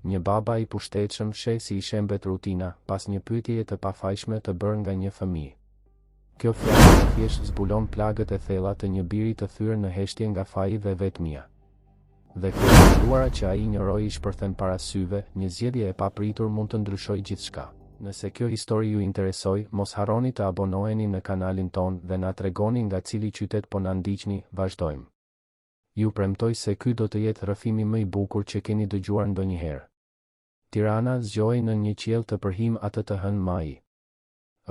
Një baba i pushtetshëm sheh si i shembet rutina pas një pyetjeje të pafajshme të bërë nga një fëmijë. Kjo fjalë thjesht zbulon plagët e thella të një biri të thyrë në heshtje nga faji dhe vetmia. Dhe kur e shkruara që ai injoroi i shpërthen para syve, një zgjedhje e papritur mund të ndryshojë gjithçka. Nëse kjo histori ju interesoi, mos harroni të abonoheni në kanalin ton dhe na tregoni nga cili qytet po na ndiqni. Vazhdojmë. Ju premtoj se ky do të jetë rrëfimi më i bukur që keni dëgjuar ndonjëherë. Tirana zgjohej në një qiell të përhim atë të hënë maji.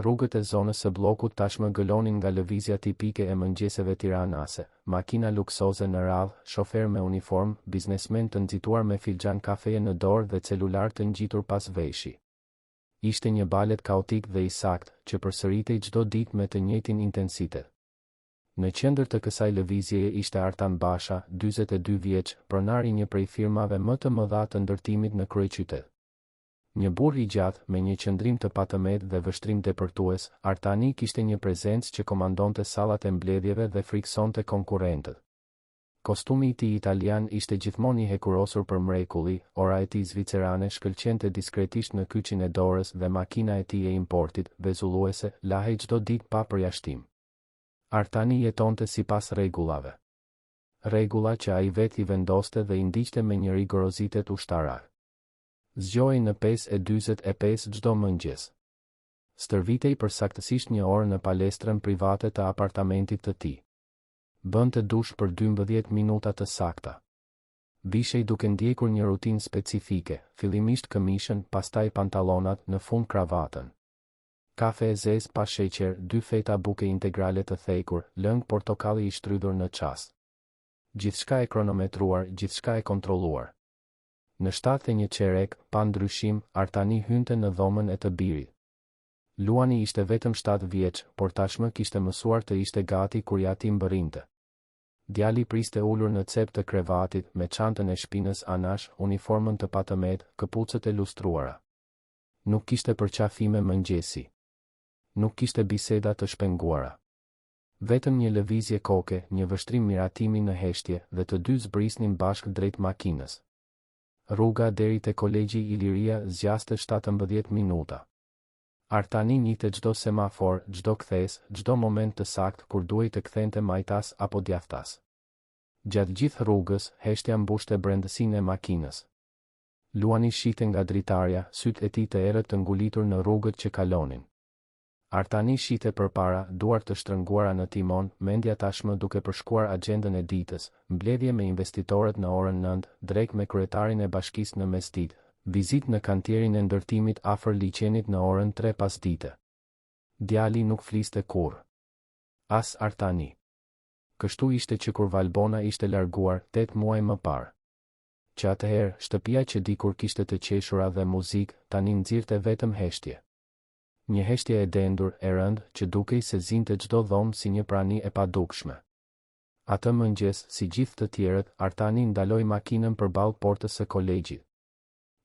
Rrugët e zonës së bllokut tashmë gëlonin nga lëvizja tipike e mëngjeseve tiranase, makina luksoze në radhë, shofer me uniform, biznesmen të nxituar me filxhan kafeje në dorë dhe celular të ngjitur pas veshi. Ishte një balet kaotik dhe i saktë, që përsëritej çdo ditë me të njëjtin intensitet. Në qendër të kësaj lëvizjeje ishte Artan Basha, 42 vjeç, pronar i një prej firmave më të mëdha të ndërtimit në kryeqytet. Një burr i gjatë me një qëndrim të patëmet dhe vështrim depërtues, Artani kishte një prezencë që komandonte sallat e mbledhjeve dhe friksonte konkurrentët. Kostumi i tij italian ishte gjithmonë i hekurosur për mrekulli, ora e tij zvicerane shkëlqente diskretisht në kyçin e dorës dhe makina e tij e importit, vezulluese, lahej çdo ditë pa përjashtim. Artani jetonte sipas rregullave. Rregulla që ai vetë i vendoste dhe i ndiqte me një rigorozitet ushtarake. Zgjohej në 5:45 çdo mëngjes. Stërvitej përsaktësisht një orë në palestrën private të apartamentit të tij. Bënte dush për 12 minuta të sakta. Vishej duke ndjekur një rutinë specifike, fillimisht këmishën, pastaj pantallonat, në fund kravatën. Kafe e zezë pa sheqer, 2 feta buke integrale të thekur, lëng portokalli i shtrydhur në çast. Gjithçka e kronometruar, gjithçka e kontrolluar. Në 7:01 qerek, pa ndryshim, Artani hynte në dhomën e të birit. Luani ishte vetëm 7 vjeç, por tashmë kishte mësuar të ishte gati kur ja ti mbërrinte. Djali priste ulur në cep të krevatit, me çantën e shpinës anash, uniformën të patëmet, këpucët e lustruara. Nuk kishte përqafime mëngjesi. Nuk kishte biseda të shpenguara. Vetëm një lëvizje koke, një vështrim miratimi në heshtje, dhe të dy zbrisnin bashkë drejt makinës. Rruga deri te kolegji Iliria zgjaste 17 minuta. Artani njihte çdo semafor, çdo kthes, çdo moment të saktë kur duhej të kthente majtas apo djathtas. Gjatë gjithë rrugës, heshtja mbushte brendësinë e makinës. Luani shite nga dritarja, sytë e tij të errët të ngulitur në rrugët që kalonin. Artani shite përpara, duart të shtrënguara në timon, mendja tashmë duke përshkruar agjendën e ditës, mbledhje me investitorët në orën 9, drek me kryetarin e bashkisë në mesditë, vizitë në kantierin e ndërtimit afër liçenit në orën 3 pasdite. Djali nuk fliste kurrë. As Artani. Kështu ishte që kur Valbona ishte larguar 8 muaj më parë. Që atëherë, shtëpia që dikur kishte të qeshura dhe muzikë, tani nxirrte vetëm heshtje. Një heshtje e dendur, e rëndë, që dukej se zinte çdo dhomë si një prani e padukshme. Atë mëngjes, si gjithë të tjerët, Artani ndaloi makinën përballë portës së kolegjit.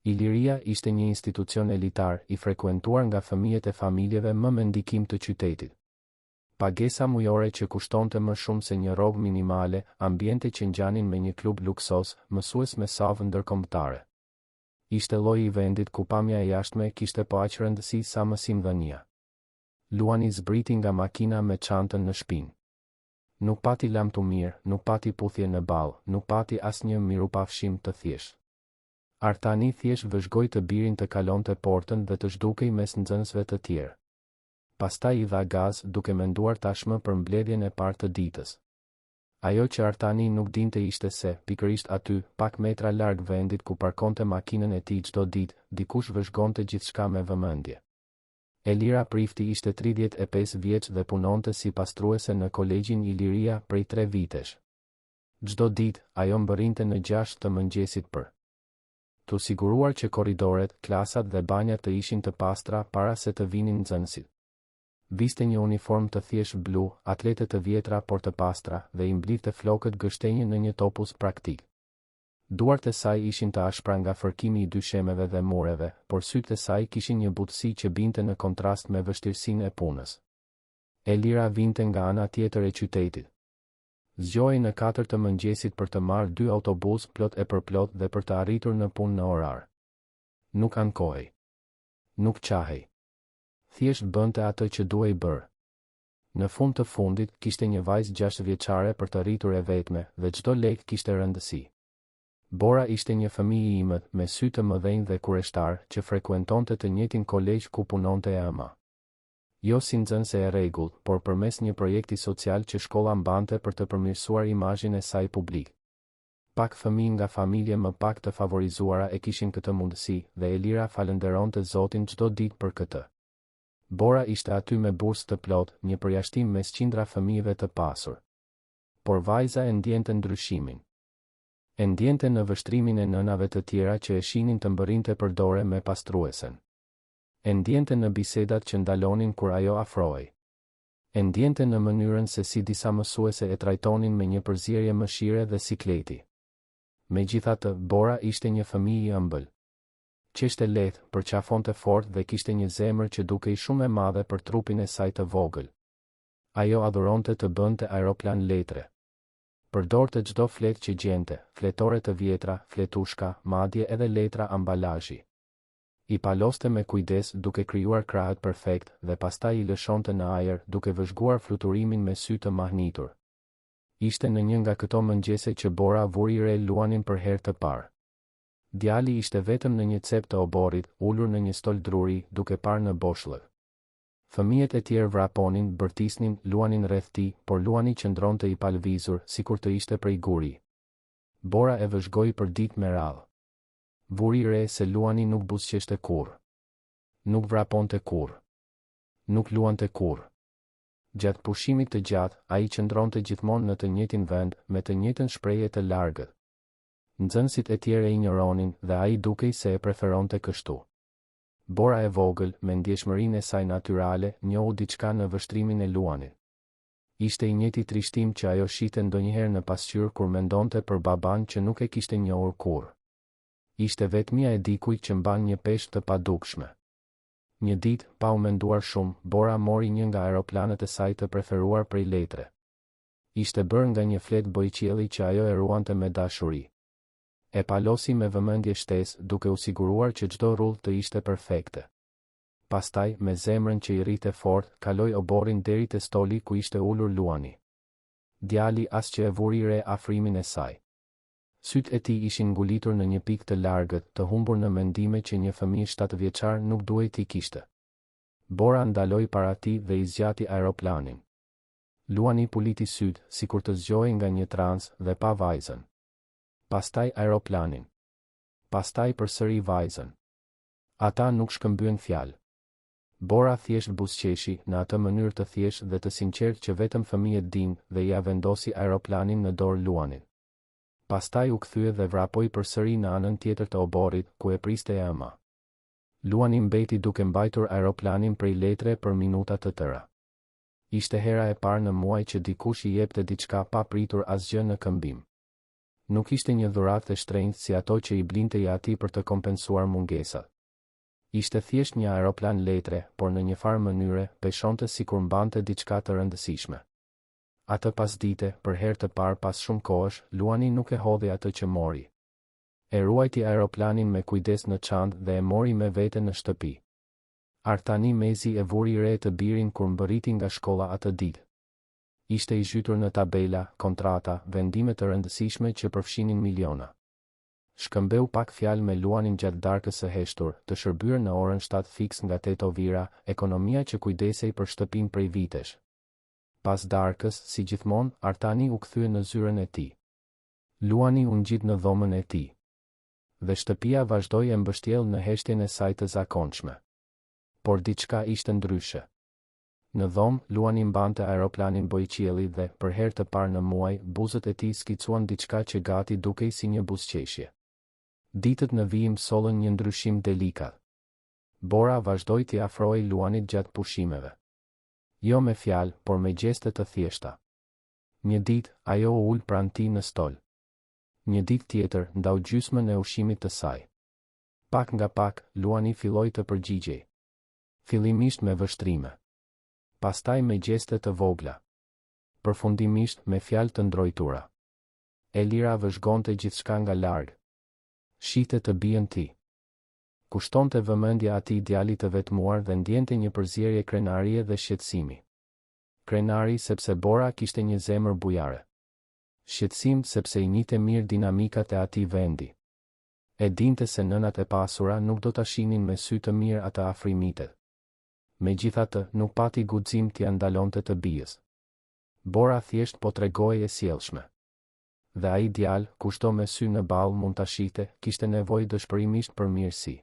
Iliria ishte një institucion elitar, i frekuentuar nga fëmijët e familjeve më me ndikim të qytetit. Pagesa mujore që kushtonte më shumë se një rrogë minimale, ambiente që ngjanin me një klub luksos, mësues me savë ndërkombëtare. Ishte lloji i vendit ku pamja e jashtme kishte po aq rëndësi sa mësimdhënia. Luani zbriti nga makina me çantën në shpinë. Nuk pati lam të mirë, nuk pati puthje në ballë, nuk pati asnjë mirupafshim të thjeshtë. Artani thjesht vëzhgoi të birin të kalonte portën dhe të zhdukej mes nxënësve të tjerë. Pastaj i dha gaz, duke menduar tashmë për mbledhjen e parë të ditës. Ajo që Artani nuk dinte ishte se, pikërisht aty, pak metra larg vendit ku parkonte makinën e tij çdo ditë, dikush vëzhgonte gjithçka me vëmendje. Elira Prifti ishte 35 vjeç dhe punonte si pastruese në kolegjin Iliria prej 3 vitesh. Çdo ditë, ajo mbërrinte në 6 të mëngjesit për të siguruar që korridoret, klasat dhe banjat të ishin të pastra para se të vinin nxënësit. Viste një uniform të thjesht blu, atlete të vjetra por të pastra, dhe i mblidhte flokët gështenjë në një topuz praktik. Duart e saj ishin të ashpra nga fërkimi i dyshemeve dhe mureve, por sytë e saj kishin një butësi që binte në kontrast me vështirësinë e punës. Elira vinte nga ana tjetër e qytetit. Zgjohej në 4 të mëngjesit për të marrë 2 autobus plot e përplot dhe për të arritur në punë në orar. Nuk ankohej. Nuk qahej. Thjesht bënte atë që duhej bërë. Në fund të fundit, kishte një vajzë 6 vjeçare për të rritur e vetme, dhe çdo lek kishte rëndësi. Bora ishte një fëmijë i imët, me sy të mëdhenj dhe kureshtar, që frekuentonte të njëjtin kolegj ku punonte e ama. Jo si nxënëse e rregullt, por përmes një projekti social që shkolla mbante për të përmirësuar imazhin e saj publik. Pak fëmijë nga familje më pak të favorizuara e kishin këtë mundësi, dhe Elira falenderonte Zotin çdo ditë për këtë. Bora ishte aty me bursë të plot, një përjashtim mes qindra fëmijëve të pasur. Por vajza e ndjente ndryshimin. E ndjente në vështrimin e nënave të tjera që e shihnin të mbërrinte për dore me pastruesen. E ndjente në bisedat që ndalonin kur ajo afrohej. E ndjente në mënyrën se si disa mësuese e trajtonin me një përzierje mëshire dhe sikleti. Megjithatë, Bora ishte një fëmijë i ëmbël. Qeshte lehtë, përqafonte fort dhe kishte një zemër që dukej shumë e madhe për trupin e saj të vogël. Ajo adhuronte të bënte aeroplan letre. Përdorte çdo fletë që gjente, fletore të vjetra, fletushka, madje edhe letra ambalazhi. I paloste me kujdes duke krijuar krahët perfekt dhe pastaj i lëshonte në ajër duke vëzhguar fluturimin me sy të mahnitur. Ishte në një nga këto mëngjese që Bora vuri re Luanin për herë të parë. Djali ishte vetëm në një cep të oborrit, ulur në një stol druri, duke parë në boshllëk. Fëmijët e tjerë vraponin, bërtisnin, luanin rreth tij, por Luani qëndronte i palvizur, sikur të ishte prej guri. Bora e vëzhgoi për ditë me radhë. Vuri re se Luani nuk buzëqeshte kurrë. Nuk vraponte kurrë. Nuk luante kurrë. Gjatë pushimit të gjatë, ai qëndronte gjithmonë në të njëjtin vend, me të njëjtën shprehje të largët. Nxënësit e tjerë e injoronin dhe ai dukej se e preferonte kështu. Bora e vogël, me ndjeshmërinë e saj natyrale, njohu diçka në vështrimin e Luanit. Ishte i njëjti trishtim që ajo shihte ndonjëherë në pasqyrë kur mendonte për baban që nuk e kishte njohur kurrë. Ishte vetmia e dikujt që mban një peshë të padukshme. Një ditë, pa u menduar shumë, Bora mori një nga aeroplanet e saj të preferuar prej letre. Ishte bërë nga një fletë bojqielli që ajo e ruante me dashuri. E palosi me vëmendje shtesë, duke u siguruar që çdo rrullë të ishte perfekte. Pastaj, me zemrën që i rrite fort, kaloi oborrin deri te stoli ku ishte ulur Luani. Djali as që e vuri re afrimin e saj. Sytë e tij ishin ngulitur në një pikë të largët, të humbur në mendime që një fëmijë 7 vjeçar nuk duhej t'i kishte. Bora ndaloi para tij dhe i zgjati aeroplanin. Luani puliti sytë, sikur të zgjohej nga një trans, dhe pa vajzën. Pastaj aeroplanin. Pastaj përsëri vajzën. Ata nuk shkëmbyen fjalë. Bora thjesht buzëqeshi, në atë mënyrë të thjeshtë dhe të sinqertë që vetëm fëmijët dinë, dhe ja vendosi aeroplanin në dorë Luanit. Pastaj u kthye dhe vrapoi përsëri në anën tjetër të oborrit, ku e priste e ama. Luani mbeti duke mbajtur aeroplanin prej letre për minuta të tëra. Ishte hera e parë në muaj që dikush i jepte diçka pa pritur asgjë në këmbim. Nuk ishte një dhuratë e shtrenjtë si ato që i blinte i atij për të kompensuar mungesat. Ishte thjesht një aeroplan letre, por në një farë mënyre peshonte sikur mbante diçka të rëndësishme. Atë pasdite, për herë të parë pas shumë kohësh, Luani nuk e hodhi atë që mori. E ruajti aeroplanin me kujdes në çantë dhe e mori me vete në shtëpi. Artani Mezi e vuri re të birin kur mbërriti nga shkolla atë ditë. Ishte i zhytur në tabela, kontrata, vendime të rëndësishme që përfshinin miliona. Shkëmbeu pak fjalë me Luanin gjatë darkës së heshtur, të shërbyer në orën 7 fiks nga Teto Vira, ekonomia që kujdesej për shtëpinë prej vitesh. Pas darkës, si gjithmonë, Artani u kthye në zyrën e tij. Luani u ngjit në dhomën e tij. Dhe shtëpia vazhdoi e mbështjell në heshtjen e saj të zakonshme. Por diçka ishte ndryshe. Në dhomë, Luani mbante aeroplanin bojqielli dhe, për herë të parë në muaj, buzët e tij skicuan diçka që gati dukej si një buzëqeshje. Ditët në vijim sollën një ndryshim delikat. Bora vazhdoi t'i afrohej Luanit gjatë pushimeve. Jo me fjalë, por me gjeste të thjeshta. Një ditë, ajo u ul pranë tij në stol. Një ditë tjetër, ndau gjysmën e ushqimit të saj. Pak nga pak, Luani filloi të përgjigjej. Fillimisht me vështrime. Pastaj me gjeste të vogla. Përfundimisht me fjalë të ndrojtura. Elira vëzhgonte gjithçka nga larg. Shihte të bijën tij. Kushtonte vëmendja atij djalit të vetmuar dhe ndjente një përzierje krenarie dhe shqetësimi. Krenari sepse Bora kishte një zemër bujare. Shqetësim sepse i njihte mirë dinamikat e atij vendi. E dinte se nënat e pasura nuk do ta shihnin me sy të mirë atë afrimitet. Megjithatë, nuk pati guxim t'i ndalonte të bijës. Bora thjesht po tregoi e sjellshme. Dhe ai djalë, kushto me sy në ball mund ta shihte, kishte nevojë dëshpërimisht për mirësi.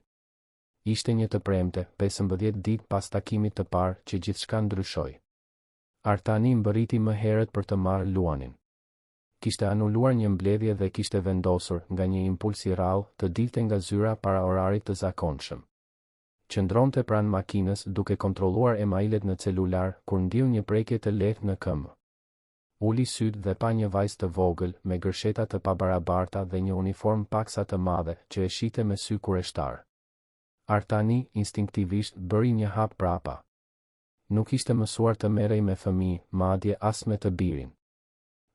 Ishte një të premte, 15 ditë pas takimit të parë, që gjithçka ndryshoi. Artani mbërriti më herët për të marrë Luanin. Kishte anuluar një mbledhje dhe kishte vendosur, nga një impuls i rrallë, të dilte nga zyra para orarit të zakonshëm. Qëndronte pranë makinës duke kontrolluar emailet në celular, kur ndiu një prekje të lehtë në këmbë. Uli syt dhe pa një vajzë të vogël, me gërsheta të pabarabarta dhe një uniform paksa të madhe, që e shite me sy kureshtar. Artani, instinktivisht, bëri një hap prapa. Nuk ishte mësuar të merrej me fëmijë, madje as me të birin.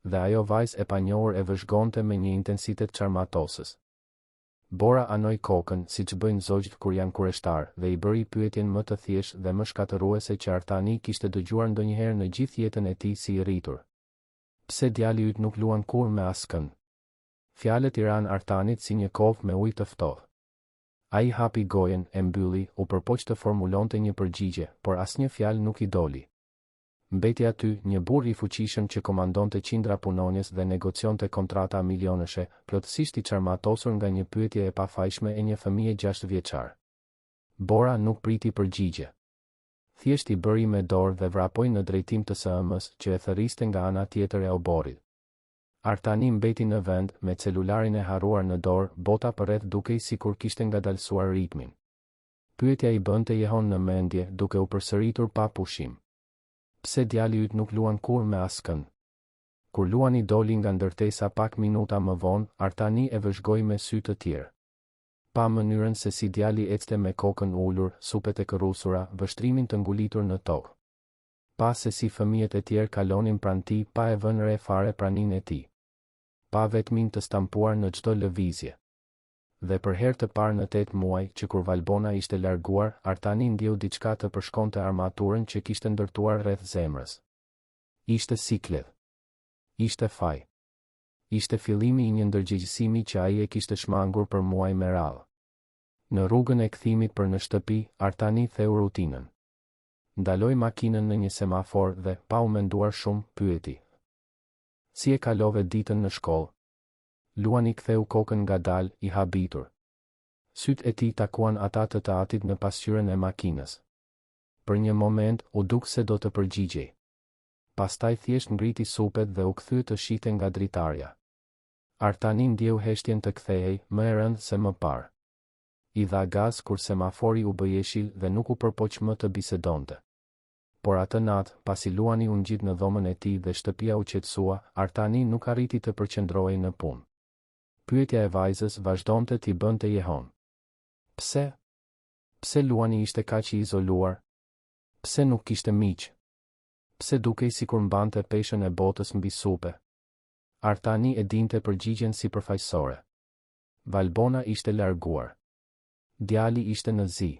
Dhe ajo vajzë e panjohur e vëzhgonte me një intensitet çarmatosës. Bora anoi kokën, siç bëjnë zogjt kur janë kureshtar, dhe i bëri pyetjen më të thjeshtë dhe më shkatëruese që Artani kishte dëgjuar ndonjëherë në gjithë jetën e tij si i rritur. Pse djali yt nuk luan kur me askën? Fjalët i ranë Artanit si një kovë me ujë të ftohtë. Ai hapi gojen, e mbylli, u përpoq të formulonte një përgjigje, por asnjë fjalë nuk i doli. Mbeti aty, një burr i fuqishëm që komandonte qindra punonjes dhe negocionte kontrata milionëshe, plotësisht i çarmatosur nga një pyetje e pafajshme e një fëmije 6 vjeçar. Bora nuk priti përgjigje. Thjesht i bëri me dorë dhe vrapoi në drejtim të SM-s, që e thërriste nga ana tjetër e oborrit. Artani mbeti në vend, me celularin e harruar në dorë, bota përreth dukej sikur kishte ngadalësuar ritmin. Pyetja i bënte jehon në mendje, duke u përsëritur pa pushim. Pse djali yt nuk luan kur me askën? Kur Luani doli nga ndërtesa pak minuta më vonë, Artani e vëzhgoi me sy të tjerë. Pa mënyrën se si djali ecte me kokën ulur, supet e kërrusura, vështrimin të ngulitur në tokë. Pa se si fëmijët e tjerë kalonin pranë tij, pa e vënë re fare praninë e tij. Pa vetmin të stampuar në çdo lëvizje. Dhe për herë të parë në 8 muaj, që kur Valbona ishte larguar, Artani ndjeu diçka të përshkonte armaturën që kishte ndërtuar rreth zemrës. Ishte siklet. Ishte faj. Ishte fillimi i një ndërgjegjësimi që ai e kishte shmangur për muaj me radhë. Në rrugën e kthimit për në shtëpi, Artani theu rutinën. Ndaloi makinën në një semafor dhe, pa u menduar shumë, pyeti: "Si e kalove ditën në shkollë?" Luani ktheu kokën ngadalë, i habitur. Syt e tij takuan ata të atit në pasqyrën e makinës. Për një moment, u duk se do të përgjigjej. Pastaj thjesht ngriti supet dhe u kthye të shite nga dritarja. Artani ndjeu heshtjen të kthehej, më e rëndë se më parë. I dha gaz kur semafori u bë jeshil dhe nuk u përpoq më të bisedonte. Por atë natë, pasi Luani u ngjit në dhomën e tij dhe shtëpia u qetësua, Artani nuk arriti të përqendrohej në punë. Pyetja e vajzës vazhdonte t'i bënte jehon. Pse? Pse Luani ishte kaq i izoluar? Pse nuk kishte miq? Pse dukej sikur mbante peshën e botës mbi supe? Artani e dinte përgjigjen sipërfaqësore. Valbona ishte larguar. Djali ishte në zi.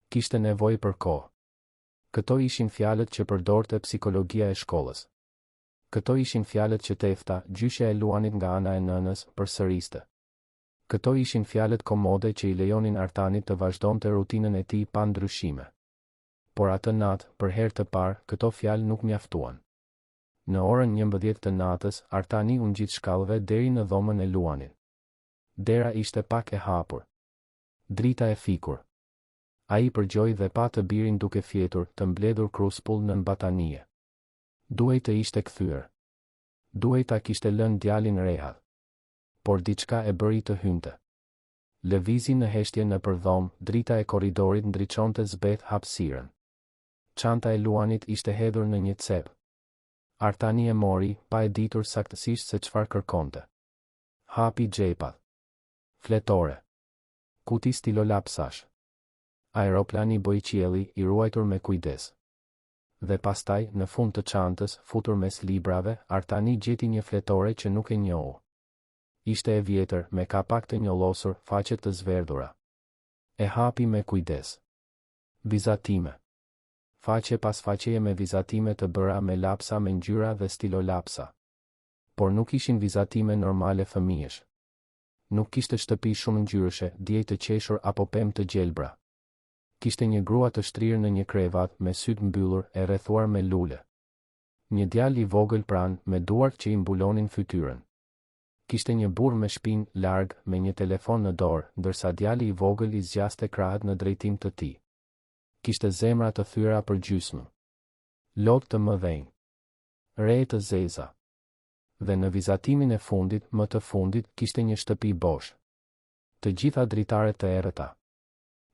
Kishte nevojë për kohë. Këto ishin fjalët që përdorte psikologjia e shkollës. Këto ishin fjalët që Tefta, gjyshja e Luanit nga ana e nënës, përsëriste. Këto ishin fjalët komode që i lejonin Artanit të vazhdonte rutinën e tij pa ndryshime. Por atë natë, për herë të parë, këto fjalë nuk mjaftuan. Në orën 11 të natës, Artani u ngjit shkallëve deri në dhomën e Luanit. Dera ishte pak e hapur. Drita e fikur. Ai përgjoi dhe pa të birin duke fjetur, të mbledhur kruspull në batanie. Duhej të ishte kthyer. Duhej ta kishte lënë djalin rehat. Por diçka e bëri të hynte. Lëvizi në heshtje nëpër dhomë, drita e korridorit ndriçonte zbeth hapësirën. Çanta e Luanit ishte hedhur në një cep. Artani e mori, pa e ditur saktësisht se çfarë kërkonte. Hapi xhepat. Fletore. Kuti stilolapsash. Aeroplani bojqielli, i ruajtur me kujdes. Dhe pastaj, në fund të çantës, futur mes librave, Artani gjeti një fletore që nuk e njohu. Ishte e vjetër, me kapak të njollosur, faqe të zverdhura. E hapi me kujdes. Vizatime. Faqe pas faqeje me vizatime të bëra me lapsa me ngjyra dhe stilolapsa. Por nuk ishin vizatime normale fëmijësh. Nuk kishte shtëpi shumë ngjyrëshe, djej të qeshur apo pemë të gjelbra. Kishte një grua të shtrirë në një krevat me sytë mbyllur e rrethuar me lule. Një djalë i vogël pranë me duart që i mbulonin fytyrën. Kishte një burr me shpinë larg me një telefon në dorë, ndërsa djali i vogël i zgjaste krahët në drejtim të tij. Kishte zemra të thyera për gjysmë. Lot të mëdhenj. Re të zeza. Dhe në vizatimin e fundit, më të fundit, kishte një shtëpi bosh. Të gjitha dritaret të errëta.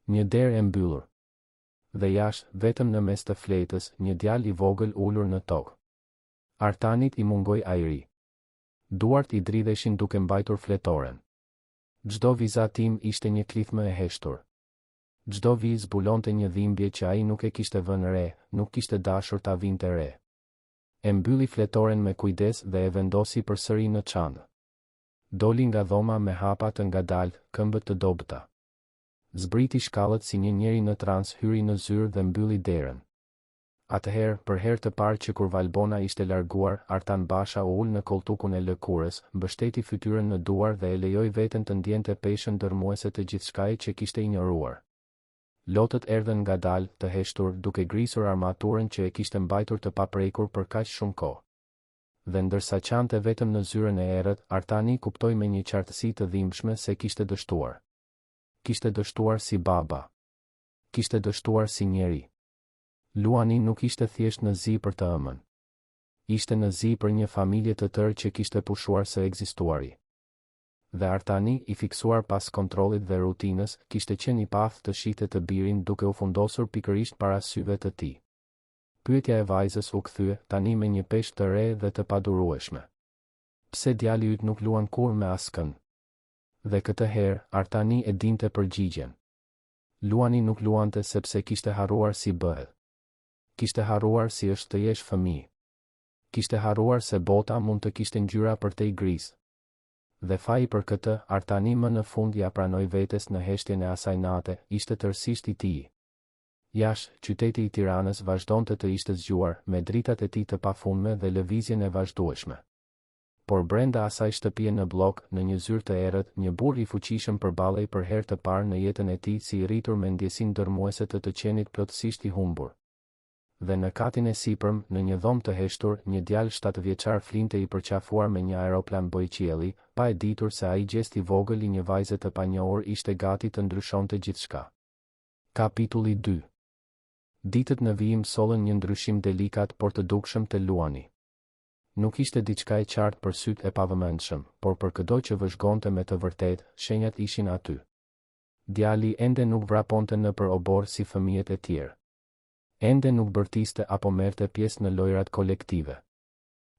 Një derë e mbyllur. Dhe jashtë, vetëm në mes të fletës, një djalë i vogël ulur në tokë. Artanit i mungoi ajri. Duart i dridheshin duke mbajtur fletoren. Çdo vizatim ishte një klithmë e heshtur. Çdo vizë zbulonte një dhimbje që ai nuk e kishte vënë re, nuk kishte dashur ta vinte re. E mbylli fletoren me kujdes dhe e vendosi përsëri në çantë. Doli nga dhoma me hapa të ngadalë, këmbët të dobëta. Zbriti shkallët si një njeri në trans, hyri në zyrë dhe mbylli derën. Atëherë, për herë të parë që kur Valbona ishte larguar, Artan Basha u ul në koltukun e lëkurës, mbështeti fytyrën në duar dhe e lejoi veten të ndjente peshën dërmuese të gjithçkaje që kishte injoruar. Lotët erdhën ngadalë, të heshtur, duke grisur armaturën që e kishte mbajtur të paprekur për kaq shumë kohë. Dhe ndërsa qante vetëm në zyrën e errët, Artani kuptoi me një qartësi të dhimbshme se kishte dështuar. Kishte dështuar si baba. Kishte dështuar si njeri. Luani nuk ishte thjesht në zi për të ëmën. Ishte në zi për një familje të tërë që kishte pushuar së ekzistuari. Dhe Artani, i fiksuar pas kontrollit dhe rutinës, kishte qenë i paftë të shihte të birin duke u fundosur pikërisht para syve të tij. Pyetja e vajzës u kthye, tani me një peshë të re dhe të padurueshme. Pse djali yt nuk luan kurrë me askën? Dhe këtë herë, Artani e dinte përgjigjen. Luani nuk luante sepse kishte harruar si bëhet. Kishte harruar si është të jesh fëmijë. Kishte harruar se bota mund të kishte ngjyra për te i grisë. Dhe faji për këtë, Artani më në fund ja pranoi vetes në heshtjen e asaj nate, ishte tërësisht i tij. Jashtë, qyteti i Tiranës vazhdonte të ishte zgjuar, me dritat e tij të pafundme dhe lëvizjen e vazhdueshme. Por brenda asaj shtëpie në blok, në një zyrë të errët, një burr i fuqishëm përballej për herë të parë në jetën e tij si i rritur me ndjesinë dërmuese të qenit plotësisht i humbur. Dhe në katin e sipërm, në një dhomë të heshtur, një djalë 7 vjeçar flinte i përqafuar me një aeroplan bojqielli, pa e ditur se ai gjest i vogël i një vajze të panjohur ishte gati të ndryshonte gjithçka. Kapitulli 2. Ditët në vijim sollën një ndryshim delikat por të dukshëm te Luani. Nuk ishte diçka e qartë për sytë e pavëmendshëm, por për çdo që vëzhgonte me të vërtetë, shenjat ishin aty. Djali ende nuk vraponte nëpër obor si fëmijët e tjerë. Ende nuk bërtiste apo merrte pjesë në lojrat kolektive.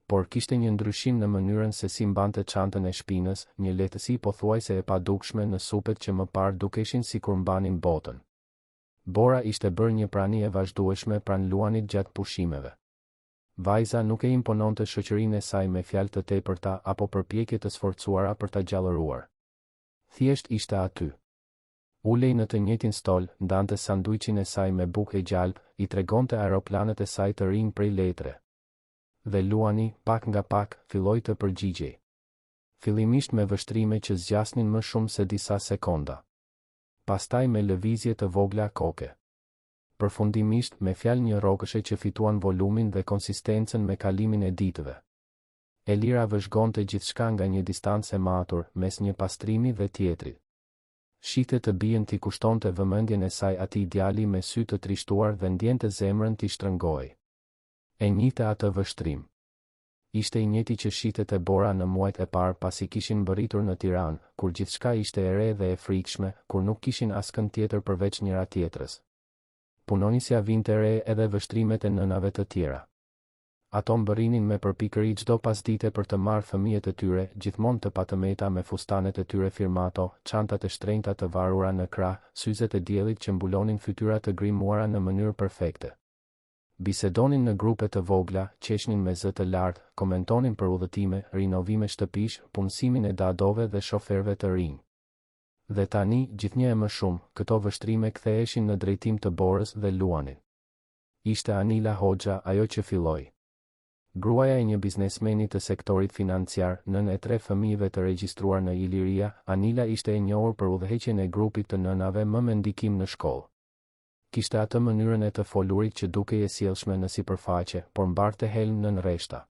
Por kishte një ndryshim në mënyrën se si mbante çantën e shpinës, një lehtësi pothuajse e padukshme në supet që më parë dukeshin sikur mbanin botën. Bora ishte bërë një prani e vazhdueshme pranë Luanit gjatë pushimeve. Vajza nuk e impononte shoqërinë e saj me fjalë të tepërta apo përpjekje të sforcuara për ta gjallëruar. Thjesht ishte aty. Ulej në të njëjtin stol, ndante sanduiçin e saj me bukë e gjalp, i tregonte aeroplanet e saj të rinj prej letre. Dhe Luani, pak nga pak, filloi të përgjigjej. Fillimisht me vështrime që zgjasnin më shumë se disa sekonda. Pastaj me lëvizje të vogla koke. Përfundimisht me fjalë një rrokëshe që fituan volumin dhe konsistencën me kalimin e ditëve. Elira vëzhgonte gjithçka nga një distancë e matur, mes një pastrimi dhe tjetrit. Shite të bien t'i kushtonte vëmendjen e saj atij djali me sy të trishtuar dhe ndjente zemrën t'i shtrëngoi. E njihte atë vështrim. Ishte i njëjti që shitet e Bora në muajt e parë pasi kishin mbërritur në Tiranë, kur gjithçka ishte e re dhe e frikshme, kur nuk kishin askën tjetër përveç njëra tjetrës. Punonisja vinte re edhe vështrimet e nënave të tjera. Ato mbërrinin me përpikëri çdo pasdite për të marrë fëmijët e tyre, gjithmonë të patëmeta me fustanet e tyre firmato, çantat e shtrenjta të varura në krah, syzet e diellit që mbulonin fytyra të grimuara në mënyrë perfekte. Bisedonin në grupe të vogla, qeshnin me zë të lartë, komentonin për udhëtime, rinovime shtëpish, punësimin e dadove dhe shoferëve të rinj. Dhe tani, gjithnjë e më shumë, këto vështrime ktheheshin në drejtim të Borës dhe Luanit. Ishte Anila Hoxha ajo që filloi. Gruaja e një biznesmeni të sektorit financiar, nën e 3 fëmijëve të regjistruar në Iliria, Anila ishte e njohur për udhëheqjen e grupit të nënave më me ndikim në shkollë. Kishte atë mënyrën e të folurit që dukej e sjellshme në sipërfaqe, por mbarte helm nën rreshta.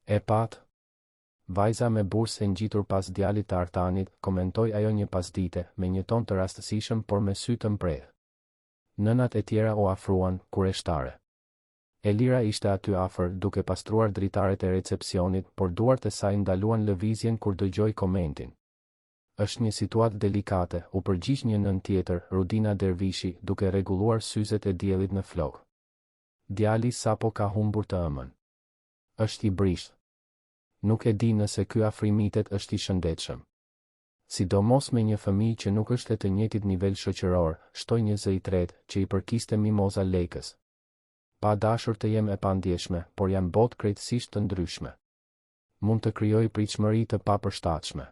E pat. Vajza me bursë e ngjitur pas djalit të Artanit, komentoi ajo një pasdite, me një ton të rastësishëm por me sy të mprehë. Nënat e tjera u afruan, kureshtare. Elira ishte aty afër, duke pastruar dritaret e recepcionit, por duart e saj ndaluan lëvizjen kur dëgjoi komentin. Është një situatë delikate, u përgjigj një nën tjetër, Rudina Dervishi, duke rregulluar syzet e diellit në flok. Djali sapo ka humbur të ëmën. Është i brishtë. Nuk e di nëse ky afrimitet është i shëndetshëm. Sidomos me një fëmijë që nuk është të njëjtit nivel shoqëror, shtoi një zë i tretë, që i përkiste Mimoza Lekës. Pa dashur të jem e pandjeshme, por jam botë krejtësisht të ndryshme. Mund të krijoj pritshmëri të papërshtatshme.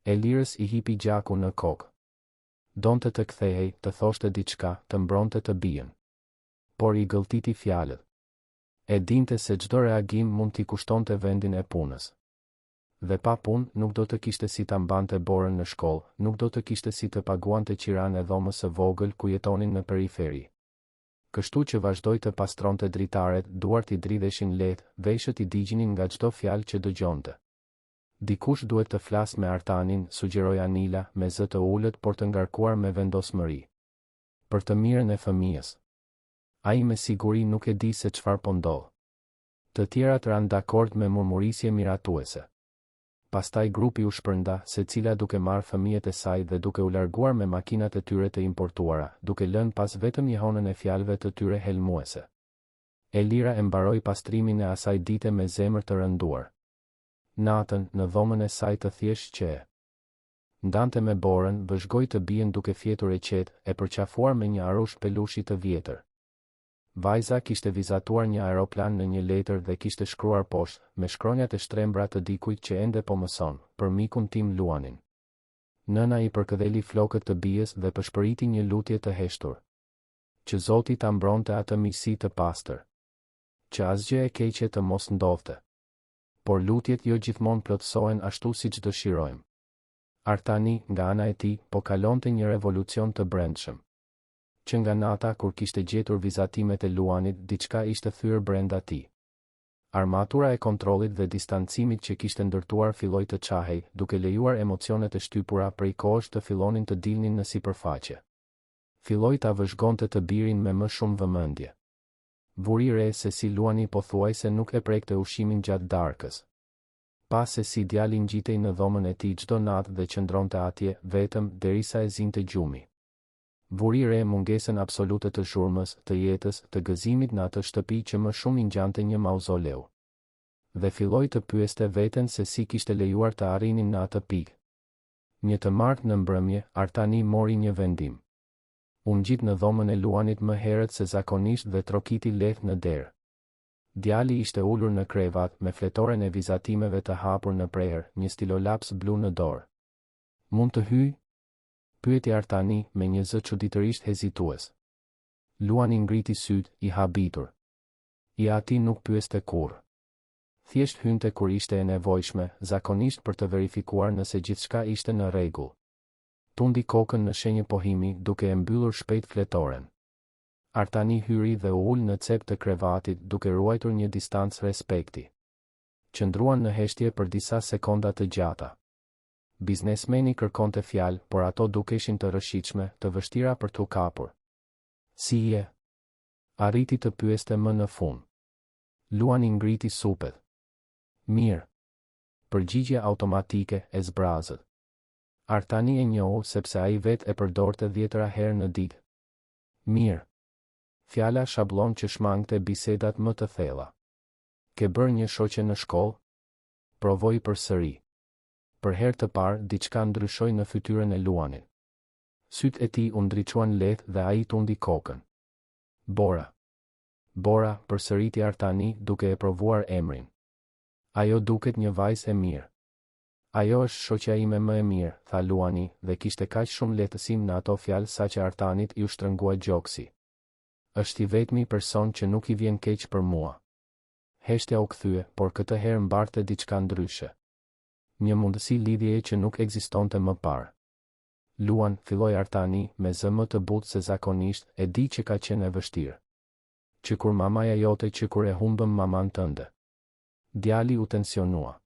Elirës i hipi gjaku në kokë. Donte të kthehej, të thoshte diçka, të mbronte të bijën. Por i gëlltiti fjalët. E dinte se çdo reagim mund t'i kushtonte vendin e punës. Dhe pa punë, nuk do të kishte si ta mbante Borën në shkollë, nuk do të kishte si të paguante qiran e dhomës së vogël ku jetonin në periferi. Kështu që vazhdoi të pastronte dritaret, duart i dridheshin lehtë, veshët i digjinin nga çdo fjalë që dëgjonte. Dikush duhet të flasë me Artanin, sugjeroi Anila, me zë të ulët por të ngarkuar me vendosmëri. Për të mirën e fëmijës. Ai me siguri nuk e di se çfarë po ndodh. Të tjerat ranë dakord me murmurisje miratuese. Pastaj grupi u shpërnda, secila duke marrë fëmijët e saj dhe duke u larguar me makinat e tyre të importuara, duke lënë pas vetëm një honën e fjalëve të tyre helmuese. Elira e mbaroi pastrimin e asaj dite me zemër të rënduar. Natën, në dhomën e saj të thjeshtë që ndante me Borën, vëzhgoi të bien duke fjetur e qetë, e përqafuar me një arush pelushi të vjetër. Vajza kishte vizatuar një aeroplan në një letër dhe kishte shkruar poshtë, me shkronjat e shtrembra të dikujt që ende po mëson, për mikun tim Luanin. Nëna i përkëdheli flokët të bijës dhe përshpëriti një lutje të heshtur. Që Zoti ta mbronte atë miqësi të pastër. Që asgjë e keqe të mos ndodhte. Por lutjet jo gjithmonë plotësohen ashtu siç dëshirojmë. Artani, nga ana e tij, po kalonte një revolucion të brendshëm. Që nga nata kur kishte gjetur vizatimet e Luanit, diçka ishte thyer brenda tij. Armatura e kontrollit dhe distancimit që kishte ndërtuar filloi të çahej, duke lejuar emocionet e shtypura prej kohësh të fillonin të dilnin në sipërfaqe. Filloi ta vëzhgonte të birin me më shumë vëmendje. Vuri re se si Luani pothuajse nuk e prekte ushimin gjatë darkës. Pa se si djali ngjitej në dhomën e tij çdo natë dhe qëndronte atje, vetëm, derisa e zinte gjumi. Vuri re mungesën absolute të zhurmës, të jetës, të gëzimit në atë shtëpi që më shumë i ngjante një mauzoleu. Dhe filloi të pyeste veten se si kishte lejuar të arrinin në atë pikë. Një të martë në mbrëmje, Artani mori një vendim. U ngjit në dhomën e Luanit më herët se zakonisht dhe trokiti lehtë në derë. Djali ishte ulur në krevat, me fletoren e vizatimeve të hapur në prehër, një stilolaps blu në dorë. Mund të hyj? Pyeti Artani me një zë çuditërisht hezitues. Luani ngriti syt, i habitur. I ati nuk pyeste kurrë. Thjesht hynte kur ishte e nevojshme, zakonisht për të verifikuar nëse gjithçka ishte në rregull. Tundi kokën në shenjë pohimi, duke e mbyllur shpejt fletoren. Artani hyri dhe u ul në cep të krevatit, duke ruajtur një distancë respekti. Qëndruan në heshtje për disa sekonda të gjata. Biznesmeni kërkonte fjalë, por ato dukeshin të rëshitshme, të vështira për t'u kapur. Si je? Arriti të pyeste më në fund. Luani ngriti supet. Mirë. Përgjigje automatike e zbrazët. Artani e njohu sepse ai vetë e përdorte 10 herë në ditë. Mirë. Fjala shablon që shmangte bisedat më të thella. Ke bërë një shoqe në shkollë? Provoi përsëri. Për herë të parë, diçka ndryshoi në fytyrën e Luanit. Sytë e tij u ndriçuan lehtë dhe ai tundi kokën. Bora. Bora, përsëriti Artani, duke e provuar emrin. Ajo duket një vajzë e mirë. Ajo është shoqja ime më e mirë, tha Luani, dhe kishte kaq shumë lehtësim në ato fjalë saqë Artanit ju shtrëngua gjoksi. Është I vetmi person që nuk I vjen keq për mua. Heshtja u kthye, por këtë herë mbarte diçka ndryshe. Një mundësi lidhjeje që nuk ekzistonte më parë. Luan, filloi Artani, me zë më të butë se zakonisht, e di që ka qenë e vështirë. Që kur mamaja jote që kur e humbëm maman tënde. Djali u tensionua.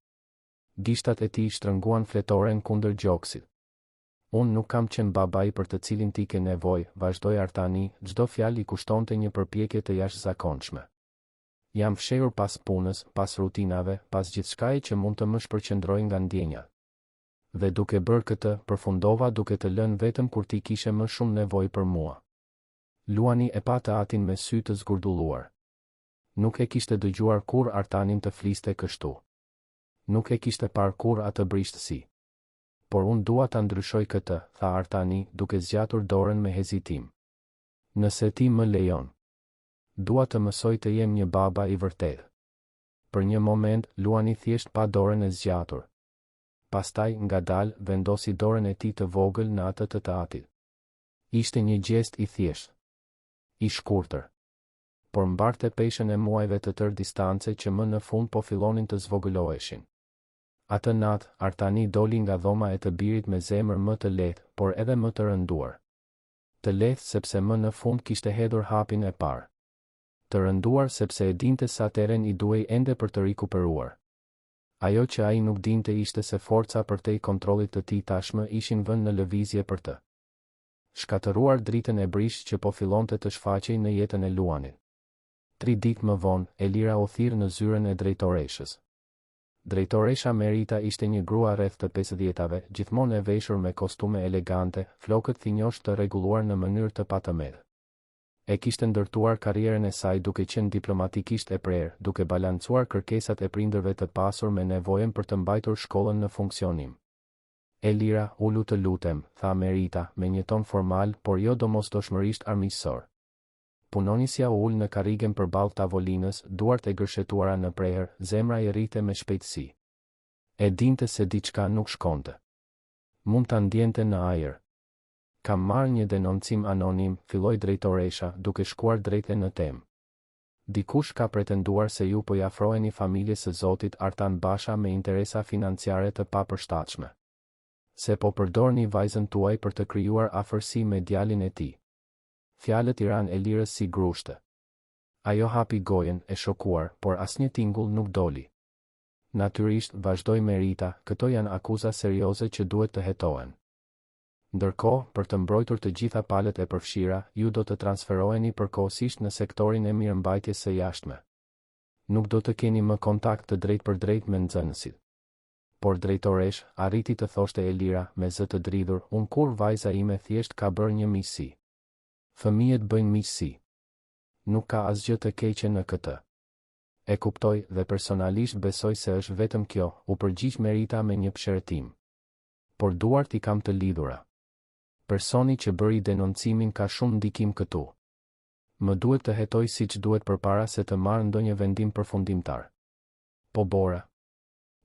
Gishtat e tij shtrënguan fletoren kundër gjoksit. Unë nuk kam qenë babai për të cilin ti ke nevojë, vazhdoi Artani, çdo fjalë I kushtonte një përpjekje të jashtëzakonshme. Jam fshehur pas punës, pas rutinave, pas gjithçkaje që mund të më shpërqendrojë nga ndjenjat. Dhe duke bërë këtë, përfundova duke të lënë vetëm kur ti kishe më shumë nevojë për mua. Luani e pa të atin me sy të zgurdulluar. Nuk e kishte dëgjuar kur Artanin të fliste kështu. Nuk e kishte parë kur atë brishtësi. Por unë dua ta ndryshoj këtë, tha Artani, duke zgjatur dorën me hezitim. Nëse ti më lejon. Dua të mësoj të jem një baba I vërtetë. Për një moment, Luani thjesht pa dorën e zgjatur. Pastaj, ngadalë, vendosi dorën e tij të vogël në atë të atit. Ishte një gjest I thjeshtë. I shkurtër. Por mbarte peshën e muajve të tërë distance që më në fund po fillonin të zvogëloheshin. Atë natë, Artani doli nga dhoma e të birit me zemër më të lehtë, por edhe më të rënduar. Të lehtë sepse më në fund kishte hedhur hapin e parë. Të rënduar sepse e dinte sa teren I duhej ende për të rikuperuar. Ajo që ai nuk dinte ishte se forca përtej kontrollit të tij tashmë ishin vënë në lëvizje për të shkatëruar dritën e brisht që po fillonte të shfaqej në jetën e Luanit. 3 ditë më vonë, Elira u thirr në zyrën e drejtoreshës. Drejtoresha Merita ishte një grua rreth të 50-tave, gjithmonë e veshur me kostume elegante, flokët thinjosh të rregulluar në mënyrë të patëmedh. E kishte ndërtuar karrierën e saj duke qenë diplomatikisht e prerë, duke balancuar kërkesat e prindërve të pasur me nevojën për të mbajtur shkollën në funksionim. Elira, ulu të lutem, tha Merita, me një ton formal, por jo domosdoshmërisht armiqësor. Punonisja u ul në karrigen përballë tavolinës, duart e gërshetuara në prehër, zemra I rrite me shpejtësi. E dinte se diçka nuk shkonte. Mund ta ndjente në ajër. Kam marrë një denoncim anonim, filloi drejtoresha, duke shkuar drejt në temë. Dikush ka pretenduar se ju po I afroheni familjes së Zotit Artan Basha me interesa financiare të papërshtatshme. Se po përdorni vajzën tuaj për të krijuar afërsi me djalin e tij. Fjalët I ranë Elirës si grushte. Ajo hapi gojen, e shokuar, por asnjë tingull nuk doli. Natyrisht, vazhdoi Merita, këto janë akuza serioze që duhet të hetohen. Ndërkohë, për të mbrojtur të gjitha palët e përfshira, ju do të transferoheni përkohësisht në sektorin e mirëmbajtjes së jashtme. Nuk do të keni më kontakt të drejt për drejt me nxënësit. Por drejtoresh, arriti të thoshte Elira, me zë të dridhur, unë kur vajza ime thjesht ka bërë një miqësi. Fëmijët bëjnë miqësi. Nuk ka asgjë të keqe në këtë. E kuptoj dhe personalisht besoj se është vetëm kjo, u përgjigj Merita me një psherëtim. Por duart I kam të lidhura. Personi që bëri denoncimin ka shumë ndikim këtu. Më duhet të hetoj siç duhet përpara se të marr ndonjë vendim përfundimtar. Po Bora?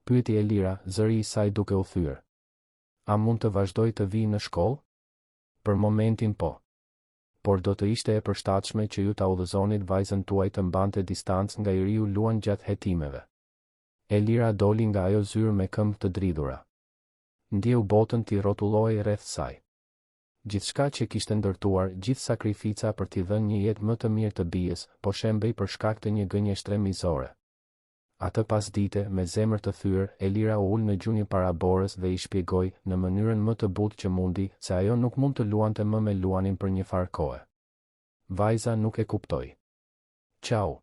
Pyeti Elira, zëri I saj duke u thyer. A mund të vazhdoj të vij në shkollë? Për momentin po. Por do të ishte e përshtatshme që ju ta udhëzonit vajzën tuaj të mbante distancë nga I riu Luan gjatë hetimeve. Elira doli nga ajo zyrë me këmbë të dridhura. Ndjeu botën t'i rrotulloi rreth saj. Gjithçka që kishte ndërtuar, gjithë sakrifica për t'i dhënë një jetë më të mirë të bijës, po shembej për shkak të një gënjeshtre mizore. Atë pasdite, me zemër të thyer, Elira u ul në gjunjë para Borës dhe I shpjegoi, në mënyrën më të butë që mundi, se ajo nuk mund të luante më me Luanin për një farë kohe. Vajza nuk e kuptoi. Çau.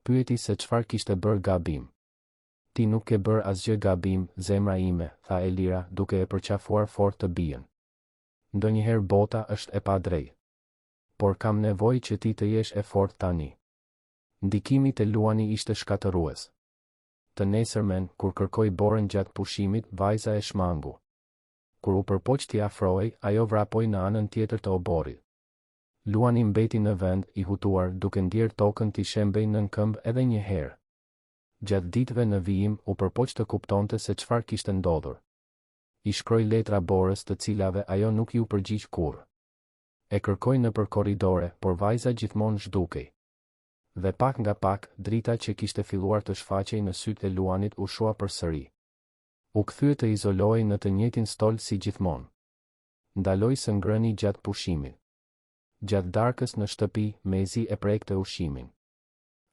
Pyeti se çfarë kishte bërë gabim. Ti nuk ke bërë asgjë gabim, zemra ime, tha Elira, duke e përqafuar fort të bijën. Ndonjëherë bota është e padrejtë. Por kam nevojë që ti të jesh e fortë tani. Ndikimi te Luani ishte shkatërues. Të nesërmen, kur kërkoi Borën gjatë pushimit, vajza e shmangu. Kur u përpoq t'i afrohej, ajo vrapoi në anën tjetër të oborrit. Luani mbeti në vend, I hutuar, duke ndjer tokën t'i shembej nën këmbë edhe një herë. Gjatë ditëve në vijim, u përpoq të kuptonte se çfarë kishte ndodhur. I shkroi letra Borës, të cilave ajo nuk ju përgjigj kurrë. E kërkoi nëpër korridore, por vajza gjithmonë zhdukej. Dhe pak nga pak, drita që kishte filluar të shfaqej në sytë e Luanit u shua përsëri. U kthye të izolohej në të njëjtin stol si gjithmonë. Ndaloi së ngrëni gjatë pushimit. Gjatë darkës në shtëpi, mezi e prekte ushqimin.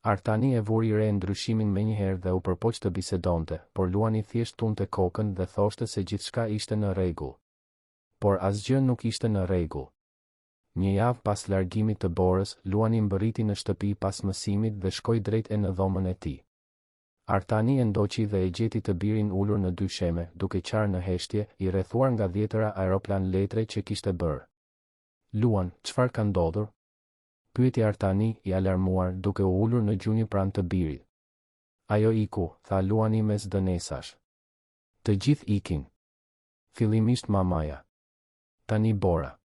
Artani e vuri re ndryshimin menjëherë dhe u përpoq të bisedonte, por Luani thjesht tunte kokën dhe thoshte se gjithçka ishte në rregull. Por asgjë nuk ishte në rregull. Një javë pas largimit të Borës, Luani mbërriti në shtëpi pas mësimit dhe shkoi drejt në dhomën e tij. Artani e ndoqi dhe e gjeti të birin ulur në dysheme, duke qarë në heshtje, i rrethuar nga 10 aeroplan letre që kishte bërë. Luan, çfarë ka ndodhur? Pyeti Artani, i alarmuar, duke u ulur në gjunjë pranë të birit. Ajo iku, tha Luani mes dënesash. Të gjithë ikin. Fillimisht mamaja. Tani Bora.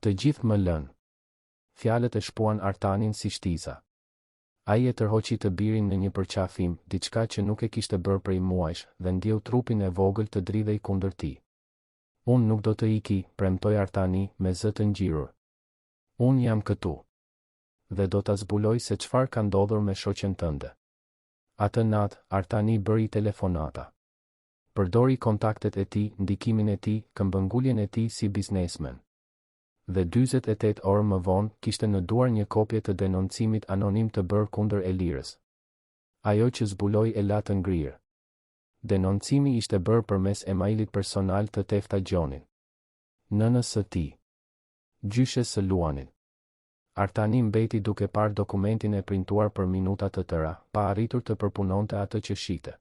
Të gjithë më lën. Fjalët e shpuan Artanin si shtiza. Ai e tërhoqi të birin në një përqafim, diçka që nuk e kishte bërë prej muajsh, dhe ndjeu trupin e vogël të dridhej kundër tij. Unë nuk do të iki, premtoi Artani me zë të ngjirur. Unë jam këtu. Dhe do ta zbuloj se çfarë ka ndodhur me shoqen tënde. Atë natë, Artani bëri telefonata. Përdori kontaktet e tij, ndikimin e tij, këmbënguljen e tij si biznesmen. Dhe 48 orë më vonë, kishte në duar një kopje të denoncimit anonim të bërë kundër Elirës. Ajo që zbuloi e la të ngrirë. Denoncimi ishte bërë përmes emailit personal të Tefta Gjonit. Nënës së tij. Gjyshes së Luanit. Artani mbeti duke parë dokumentin e printuar për minuta të tëra, pa arritur të përpunonte atë që shite.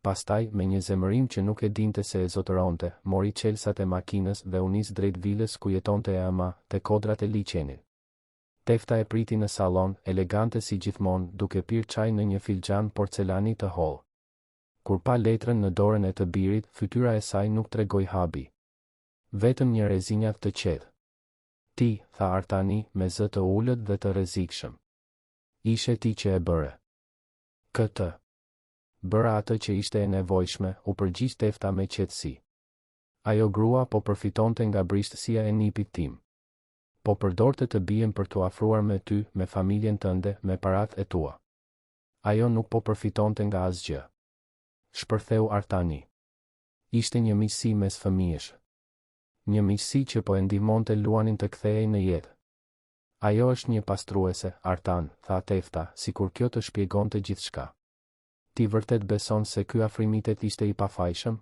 Pastaj, me një zemërim që nuk e dinte se e zotëronte, mori çelsat e makinës dhe u nis drejt vilës ku jetonte e ama, te kodrat e liçenit. Tefta e priti në sallon, elegante si gjithmonë, duke pirë çaj në një filxhan porcelani të hollë. Kur pa letrën në dorën e të birit, fytyra e saj nuk tregoi habi. Vetëm një rrezinjat të qetë. Ti, tha Artani, me zë të ulët dhe të rrezikshëm. Ishe ti që e bëre. Këtë. Bëra atë që ishte e nevojshme, u përgjigj Tefta me qetësi. Ajo grua po përfitonte nga brishtësia e nipit tim. Po përdorte të bien për t'u afruar me ty, me familjen tënde, me paratë e tua. Ajo nuk po përfitonte nga asgjë. Shpërtheu Artani. Ishte një miqësi mes fëmijësh. Një miqësi që po e ndihmonte Luanin të kthehej në jetë. Ajo është një pastruese, Artan, tha Tefta, sikur kjo të shpjegonte gjithçka. Ti vërtet beson se ky afrimitet ishte i pafajshëm?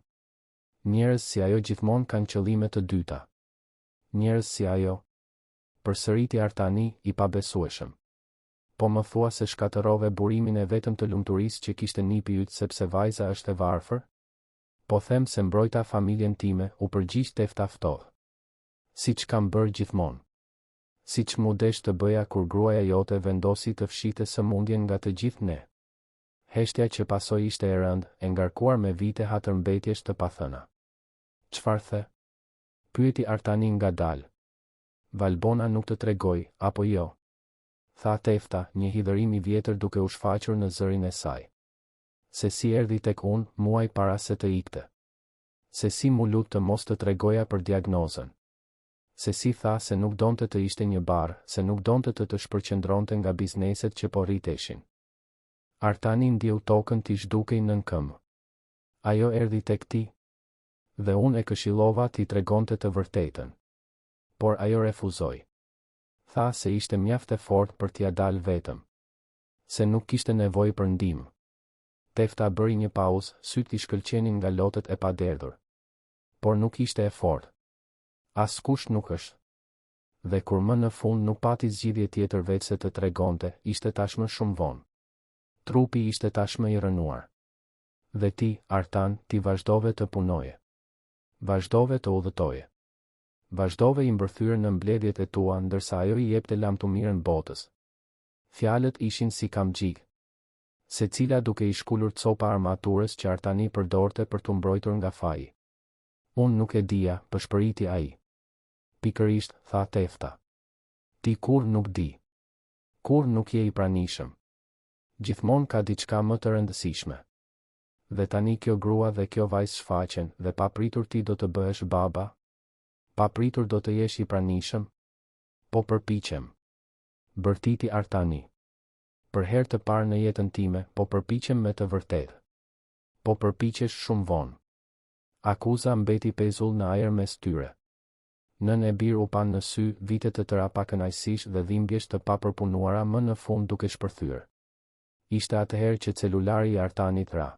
Njerëz si ajo gjithmonë kanë qëllime të dyta. Njerëz si ajo. Përsëriti Artani, i pabesueshëm. Po më thua se shkatërrove burimin e vetëm të lumturisë që kishte nipi yt sepse vajza është e varfër? Po them se mbrojta familjen time, u përgjigj Tefta ftohtë. Siç kam bërë gjithmonë. Siç mu desh të bëja kur gruaja jote vendosi të fshite sëmundjen nga të gjithë ne. Heshtja që pasoi ishte e rëndë, e ngarkuar me vite hatërmbetjesh të pathëna. Çfarë the? Pyeti Artani ngadalë. Valbona nuk të tregoi, apo jo? Tha Tefta, një hidhërim i vjetër duke u shfaqur në zërin e saj. Se si erdhi tek unë, muaj para se të ikte. Se si mu lut të mos të tregoja për diagnozën. Se si tha se nuk donte të ishte një barë, se nuk donte të shpërqendronte nga bizneset që po rriteshin. Artani ndjeu tokën t'i zhdukej nën këmbë. Ajo erdhi tek ti. Dhe unë e këshillova t'i tregonte të vërtetën. Por ajo refuzoi. Tha se ishte mjaft e fortë për t'ia dalë vetëm. Se nuk kishte nevojë për ndihmë. Tefta bëri një pauzë, sytë i shkëlqenin nga lotët e paderdhur. Por nuk ishte e fortë. Askush nuk është. Dhe kur më në fund nuk pati zgjidhje tjetër veç se të tregonte, ishte tashmë shumë vonë. Trupi ishte tashmë i rënuar. Dhe ti, Artan, ti vazhdove të punoje. Vazhdove të udhëtoje. Vazhdove i mbërthyer në mbledhjet e tua ndërsa ajo i jepte lamtumirën botës. Fjalët ishin si kamxhik. Secila duke i shkullur copa armaturës që Artani përdorte për t'u mbrojtur nga faji. Unë nuk e dija, pëshpëriti ai. Pikërisht, tha Tefta. Ti kur nuk di. Kur nuk je i pranishëm. Gjithmonë ka diçka më të rëndësishme. Dhe tani kjo grua dhe kjo vajzë shfaqen dhe pa pritur ti do të bëhesh baba? Pa pritur do të jesh i pranishëm? Po përpiqem. Bërtiti Artani. Për herë të parë në jetën time, po përpiqem me të vërtetë. Po përpiqesh shumë vonë. Akuza mbeti pezull në ajër mes tyre. Nën e birë u pan në sy, vite të tëra pakënaqësish dhe dhimbjesh të papërpunuara më në fund duke shpërthyer. Ishte atëherë që celulari i Artanit ra.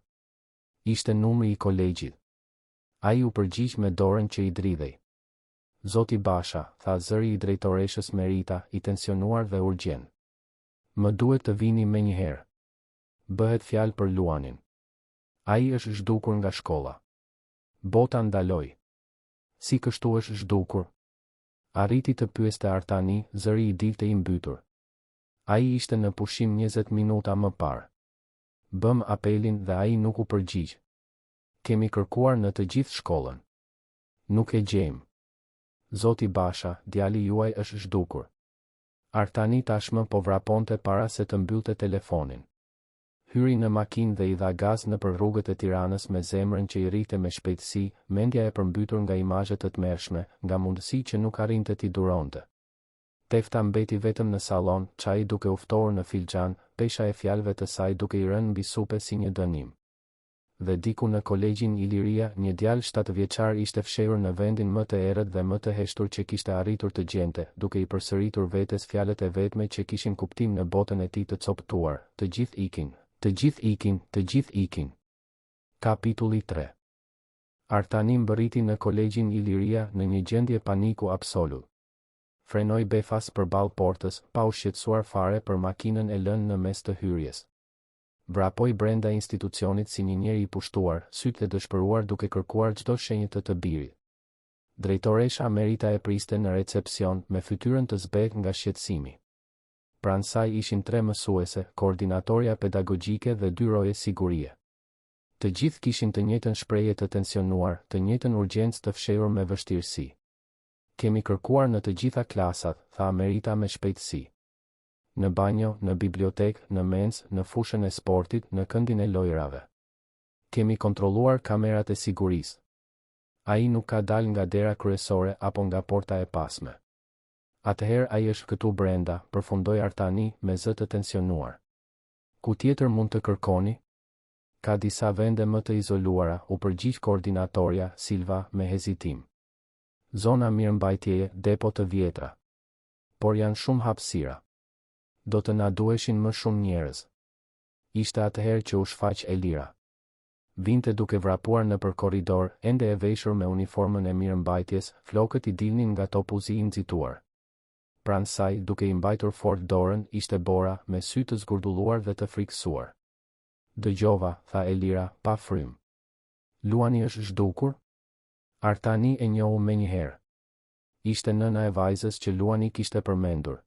Ishte numri i kolegjit. Ai u përgjigj me dorën që i dridhej. Zoti Basha, tha zëri i drejtoreshës Merita, i tensionuar dhe urgjent. Më duhet të vini menjëherë. Bëhet fjalë për Luanin. Ai është zhdukur nga shkolla. Bota ndaloi. Si kështu është zhdukur? Arriti të pyeste Artani, zëri i dilte i mbytur. Ai ishte në pushim 20 minuta më parë. Bëm apelin dhe ai nuk u përgjigj. Kemi kërkuar në të gjithë shkollën. Nuk e gjejmë. Zoti Basha, djali juaj është zhdukur. Artani tashmë po vraponte para se të mbyllte telefonin. Hyri në makinë dhe i dha gaz nëpër rrugët e Tiranës me zemrën që i rrite me shpejtësi, mendja e përmbytur nga imazhet të tmerrshme, nga mundësi që nuk arrinte t'i duronte. Tefta mbeti vetëm në sallon, çaji duke u ftohur në filxhan, pesha e fjalëve të saj duke i rënë mbi supe si një dënim. Dhe diku në kolegjin Iliria, një djalë 7 vjeçar ishte fshehur në vendin më të errët dhe më të heshtur që kishte arritur të gjente, duke i përsëritur vetes fjalët e vetme që kishin kuptim në botën e tij të coptuar, të gjithë ikin, të gjithë ikin, të gjithë ikin. Kapitulli 3. Artani mbërriti në kolegjin Iliria në një gjendje paniku absolut. Frenoi befas përballë portës, pa u shqetësuar fare për makinën e lënë në mes të hyrjes. Vrapoi brenda institucionit si një njeri i pushtuar, sytë e dëshpëruar duke kërkuar çdo shenjë të birit. Drejtoresha Merita e priste në recepcion me fytyrën të zbehtë nga shqetësimi. Pranë saj ishin 3 mësuese, koordinatoria pedagogjike dhe 2 roje sigurie. Të gjithë kishin të njëjtën shprehje të tensionuar, të njëjtën urgjencë të fshehur me vështirësi. Kemi kërkuar në të gjitha klasat, tha Merita me shpejtësi. Në banjo, në bibliotekë, në mens, në fushën e sportit, në këndin e lojrave. Kemi kontrolluar kamerat e sigurisë. Ai nuk ka dalë nga dera kryesore apo nga porta e pasme. Atëherë ai është këtu brenda, përfundoi Artani me zë të tensionuar. Ku tjetër mund të kërkoni? Ka disa vende më të izoluara, u përgjigj koordinatoria Silva me hezitim. Zona mirëmbajtjeje, depo të vjetra. Por janë shumë hapësira. Do të na duheshin më shumë njerëz. Ishte atëherë që u shfaq Elira. Vinte duke vrapuar nëpër korridor, ende e veshur me uniformën e mirëmbajtjes, flokët i dilnin nga topuzi i nxituar. Pranë saj, duke i mbajtur fort dorën, ishte Bora, me sy të zgurdulluar dhe të frikësuar. Dëgjova, tha Elira, pa frym. Luani është zhdukur? Artani e njohu menjëherë. Ishte nëna e vajzës që Luani kishte përmendur.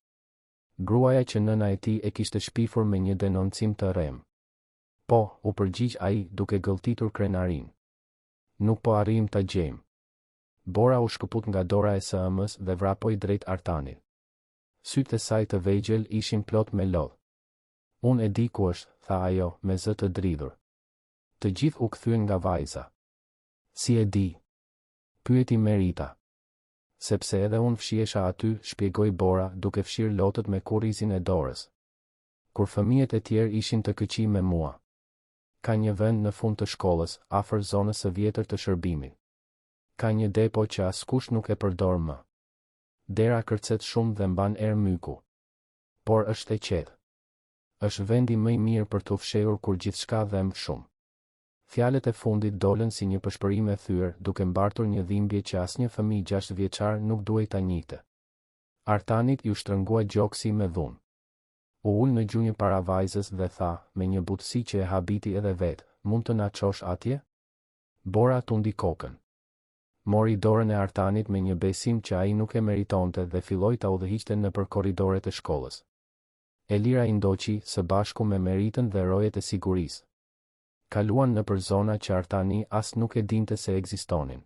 Gruaja që nëna e tij e kishte shpifur me një denoncim të rrem. Po, u përgjigj ai duke gëlltitur krenarin. Nuk po arrim ta gjejmë. Bora u shkëput nga dora e SM-s dhe vrapoi drejt Artanit. Sytë e saj të vegjël ishin plot me lodh. Unë e di ku është, tha ajo, me zë të dridhur. Të gjithë u kthyen nga vajza. Si e di? Pyeti Merita. Sepse edhe unë fshiesha aty, shpjegoi Bora, duke fshirë lotët me kurrizin e dorës. Kur fëmijët e tjerë ishin të këqij me mua. Ka një vend në fund të shkollës, afër zonës së vjetër të shërbimit. Ka një depo që askush nuk e përdor më. Dera kërcet shumë dhe mban erë myku. Por është e qetë. Është vendi më i mirë për të fshehur kur gjithçka dhem shumë. Fjalët e fundit dolën si një pëshpërim e thyer, duke mbartur një dhimbje që asnjë fëmijë 6 vjeçar nuk duhej ta njihte. Artanit ju shtrëngua gjoksi me dhunë. U ul në gjunjë para vajzës dhe tha, me një butësi që e habiti edhe vetë, mund të na çosh atje? Bora tundi kokën. Mori dorën e Artanit me një besim që ai nuk e meritonte dhe filloi ta udhëhiqte nëpër korridoret e shkollës. Elira i ndoqi së bashku me Meritën dhe rojet e sigurisë. Kaluan nëpër zona që Artani as nuk e dinte se ekzistonin.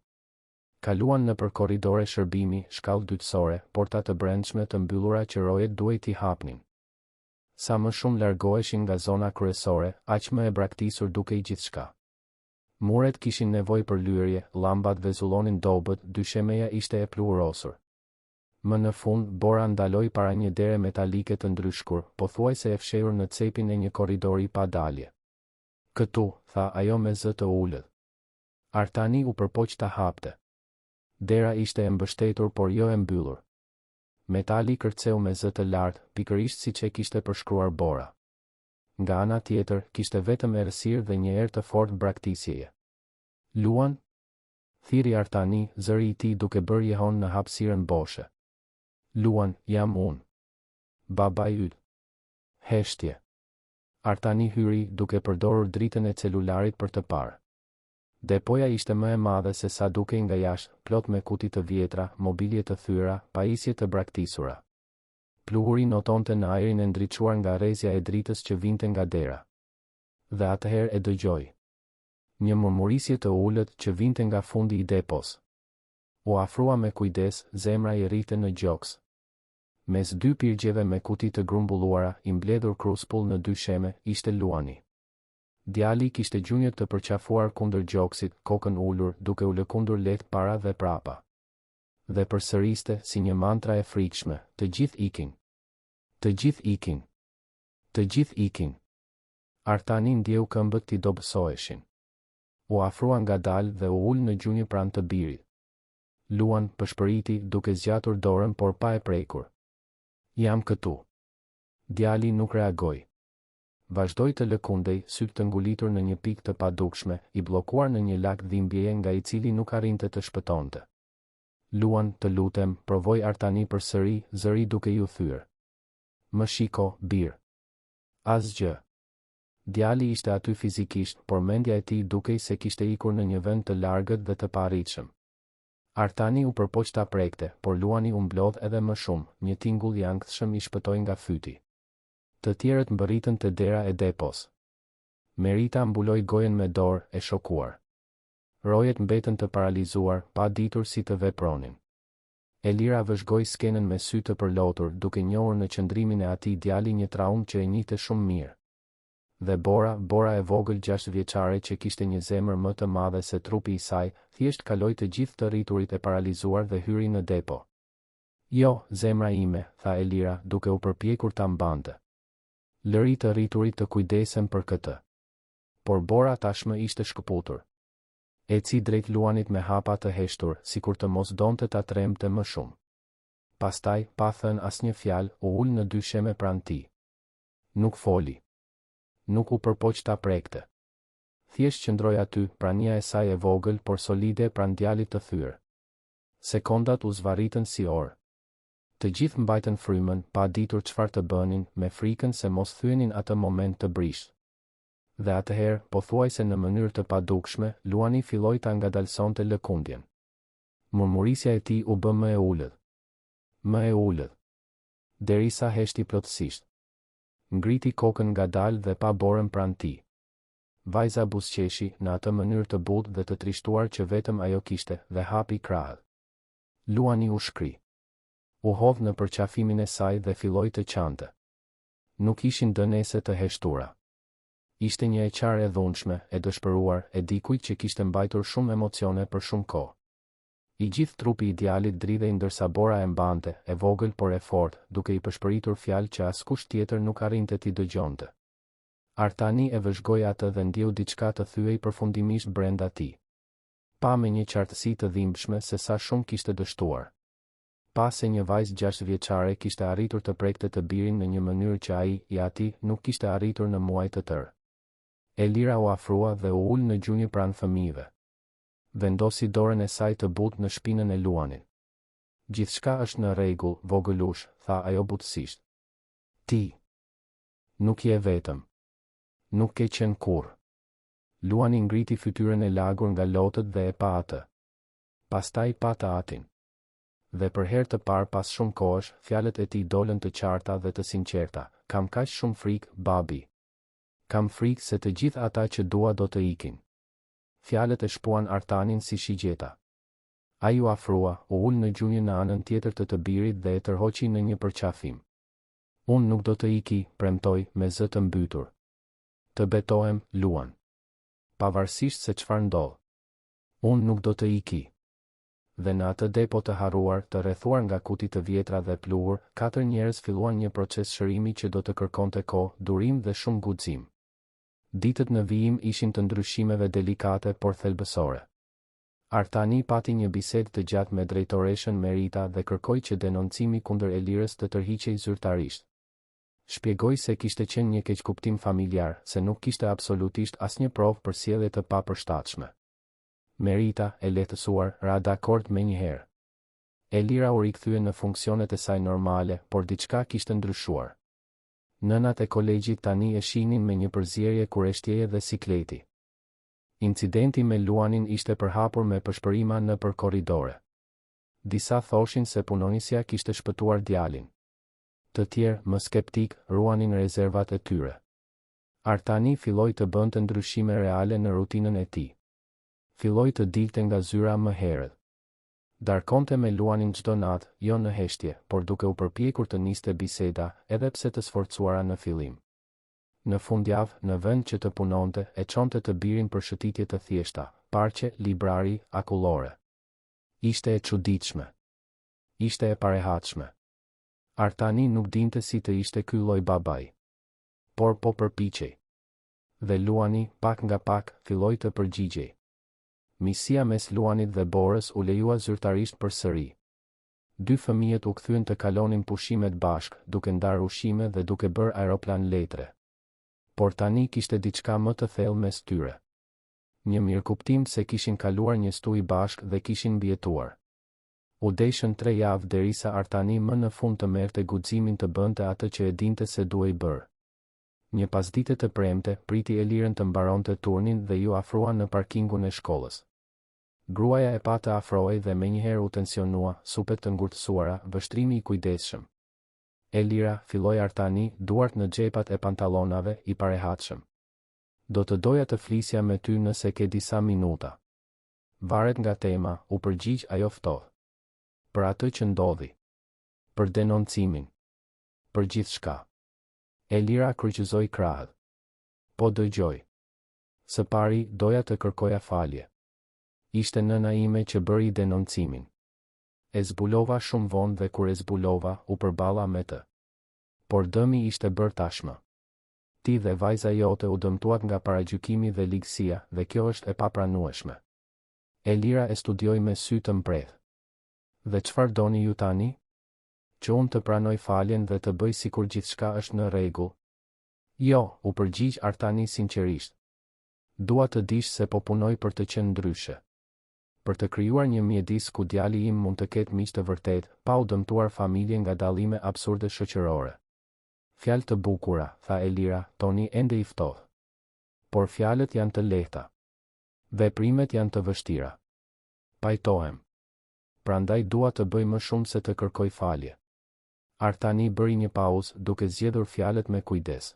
Kaluan nëpër korridore shërbimi, shkallë dytësore, porta të brendshme të mbyllura që rojet duhej t'i hapnin. Sa më shumë largoheshin nga zona kryesore, aq më e braktisur dukej gjithçka. Muret kishin nevojë për lyerje, llambat vezullonin dobët, dyshemeja ishte e pluhurosur. Më në fund, Bora ndaloi para një dere metalike të ndryshkur, pothuajse e fshehur në cepin e një korridori pa dalje. Këtu, tha ajo me zë të ulët. Artani u përpoq ta hapte. Dera ishte e mbështetur por jo e mbyllur. Metali kërceu me zë të lartë, pikërisht siç e kishte përshkruar Bora. Nga ana tjetër, kishte vetëm errësirë dhe një erë të fortë braktisjeje. Luan? Thiri Artani, zëri i tij duke bërë jehon në hapësirën boshe. Luan, jam unë. Baba yt. Heshtje. Artani hyri duke përdorur dritën e celularit për të parë. Depoja ishte më e madhe se sa dukej nga jashtë, plot me kuti të vjetra, mobilje të thyra, pajisje të braktisura. Pluhuri notonte në ajrin e ndriçuar nga rrezja e dritës që vinte nga dera. Dhe atëherë e dëgjoi. Një murmurisje të ulët që vinte nga fundi i depos. U afrua me kujdes, zemra i rrite në gjoks. Mes dy pirgjeve me kuti të grumbulluara, i mbledhur kruspull në dy sheme, ishte Luani. Djali kishte gjunjët të përqafuar kundër gjoksit, kokën ulur, duke u lëkundur lehtë para dhe prapa. Dhe përsëriste si një mantra e frikshme, të gjithë ikin. Të gjithë ikin. Të gjithë ikin. Artani ndjeu këmbët t'i dobësoheshin. U afrua ngadalë dhe u ul në gjunjë pranë të birit. Luan përshpëriti duke zgjatur dorën por pa e prekur. Jam këtu. Djali nuk reagoi. Vazhdoi të lëkundej, sytë të ngulitur në një pikë të padukshme, i bllokuar në një lak dhimbjeje nga i cili nuk arrinte të shpëtonte. Luan, të lutem, provoi Artani përsëri, zëri duke iu thyer. Më shiko, bir. Asgjë. Djali ishte aty fizikisht, por mendja e tij dukej se kishte ikur në një vend të largët dhe të paarritshëm. Artani u përpoq ta prekte, por Luani u mblodh edhe më shumë, një tingull i ankthshëm i shpëtoi nga fyti. Të tjerët mbërritën te dera e depos. Merita mbuloi gojen me dorë, e shokuar. Rojet mbetën të paralizuar, pa ditur si të vepronin. Elira vëzhgoi skenën me sy të përlotur, duke njohur në qëndrimin e atij djali një traumë që e njihte shumë mirë. Dhe Bora e vogël 6 vjeçare që kishte një zemër më të madhe se trupi i saj, thjesht kaloi të gjithë të rriturit e paralizuar dhe hyri në depo. Jo, zemra ime, tha Elira, duke u përpjekur ta mbante. Lëri të rriturit të kujdesen për këtë. Por Bora tashmë ishte shkëputur. Eci drejt Luanit me hapa të heshtur, sikur të mos donte ta tremte më shumë. Pastaj, pa thënë asnjë fjalë, u ul në dy sheme pranë tij. Nuk foli. Nuk u përpoq ta prekte. Thjesht qëndroi aty, prania e saj e vogël por solide pranë djalit të thyer. Sekondat u zvarritën si orë. Të gjithë mbajtën frymën, pa ditur çfarë të bënin, me frikën se mos thyenin atë moment të brishtë. Dhe atëherë, pothuajse në mënyrë të padukshme, Luani filloi ta ngadalsonte lëkundjen. Murmurisja e tij u bë më e ulët. Më e ulët. Derisa heshti plotësisht. Ngriti kokën ngadalë dhe pa Borën pranë tij. Vajza buzëqeshi në atë mënyrë të butë dhe të trishtuar që vetëm ajo kishte, dhe hapi krahët. Luani u shkri. U hodh në përqafimin e saj dhe filloi të qante. Nuk ishin dënese të heshtura. Ishte një e qarë e dhunshme, e dëshpëruar, e dikujt që kishte mbajtur shumë emocione për shumë kohë. I gjithë trupi i djalit dridhej ndërsa Bora e mbante, e vogël por e fortë, duke i përshpëritur fjalë që askush tjetër nuk arrinte t'i dëgjonte. Artani e vëzhgoi atë dhe ndjeu diçka të thyej përfundimisht brenda tij. Pa me një qartësi të dhimbshme se sa shumë kishte dështuar. Pa se një vajzë 6 vjeçare kishte arritur të prekte të birin në një mënyrë që ai, i ati, nuk kishte arritur në muaj të tërë. Elira u afrua dhe u ul në gjunjë pranë fëmijëve. Vendosi dorën e saj të butë në shpinën e Luanit. Gjithçka është në rregull, vogëlush, tha ajo butësisht. Ti. Nuk je vetëm. Nuk ke qenë kurrë. Luani ngriti fytyrën e lagur nga lotët dhe e pa atë. Pastaj pa të atin. Dhe për herë të parë pas shumë kohësh, fjalët e tij dolën të qarta dhe të sinqerta. Kam kaq shumë frikë, babi. Kam frikë se të gjithë ata që dua do të ikin. Fjalët e shpuan Artanin si shigjeta. Ai u afrua, u ul në gjunjë në anën tjetër të birit dhe e tërhoqi në një përqafim. Unë nuk do të iki, premtoj, me zë të mbytur. Të betohem, Luan. Pavarësisht se çfarë ndodh. Unë nuk do të iki. Dhe në atë depo të harruar, të rrethuar nga kuti të vjetra dhe pluhur, 4 njerëz filluan një proces shërimi që do të kërkonte kohë, durim dhe shumë guxim. Ditët në vijim ishin të ndryshimeve delikate por thelbësore. Artani pati një bisedë të gjatë me drejtoreshën Merita dhe kërkoi që denoncimi kundër Elirës të tërhiqej zyrtarisht. Shpjegoi se kishte qenë një keqkuptim familjar, se nuk kishte absolutisht asnjë provë për sjellje të papërshtatshme. Merita, e lehtësuar, ra dakord menjëherë. Elira u rikthye në funksionet e saj normale, por diçka kishte ndryshuar. Nënat e kolegjit tani e shihnin me një përzierje kurreshtjeje dhe sikleti. Incidenti me Luanin ishte përhapur me pëshpërima nëpër korridore. Disa thoshin se punonisja kishte shpëtuar djalin. Të tjerë, më skeptik, ruanin rezervat e tyre. Artani filloi të bënte ndryshime reale në rutinën e tij. Filloi të dilte nga zyra më herët. Darkonte me Luanin çdo natë, jo në heshtje, por duke u përpjekur të niste biseda, edhe pse të sforcuara në fillim. Në fundjavë, në vend që të punonte, e çonte të birin për shëtitje të thjeshta, parqe, librari, akullore. Ishte e çuditshme. Ishte e parehatshme. Artani nuk dinte si të ishte ky lloj babai. Por po përpiqej. Dhe Luani, pak nga pak, filloi të përgjigjej. Misia mes Luanit dhe Borës u lejua zyrtarisht përsëri. 2 fëmijët u kthyen të kalonin pushimet bashk, duke ndarë ushqime dhe duke bërë aeroplan letre. Por tani kishte diçka më të thellë mes tyre. Një mirëkuptim se kishin kaluar një stuj bashk dhe kishin mbijetuar. U deshën 3 javë derisa Artani më në fund të merrte guximin të bënte atë që e dinte se duhej bërë. Një pasdite të premte, priti Elirën të mbaronte turnin dhe ju afrua në parkingun e shkollës. Gruaja e pa të afrohej dhe menjëherë u tensionua, supet të ngurtësuara, vështrimi i kujdesshëm. Elira, filloi Artani, duart në xhepat e pantallonave, i parehatshëm. Do të doja të flisja me ty nëse ke disa minuta. Varet nga tema, u përgjigj ajo ftohtë. Për atë që ndodhi. Për denoncimin. Për gjithçka. Elira kryqëzoi krahët. Po dëgjoj. Së pari, doja të kërkoja falje. Ishte nëna ime që bëri denoncimin. E zbulova shumë vonë dhe kur e zbulova, u përballa me të. Por dëmi ishte bërë tashmë. Ti dhe vajza jote u dëmtuat nga paragjykimi dhe ligësia, dhe kjo është e papranueshme. Elira e studioi me sy të mprehtë. Dhe çfarë doni ju tani? Që unë të pranoj faljen dhe të bëj sikur gjithçka është në rregull? Jo, u përgjigj Artani sinqerisht. Dua të dish se po punoj për të qenë ndryshe. Për të krijuar një mjedis ku djali im mund të ketë miq të vërtet, pa u dëmtuar familje nga dallime absurde shoqërore. Fjalë të bukura, tha Elira, toni ende i ftohtë. Por fjalët janë të lehta. Veprimet janë të vështira. Pajtohem. Prandaj dua të bëj më shumë se të kërkoj falje. Artani bëri një pauzë, duke zgjedhur fjalët me kujdes.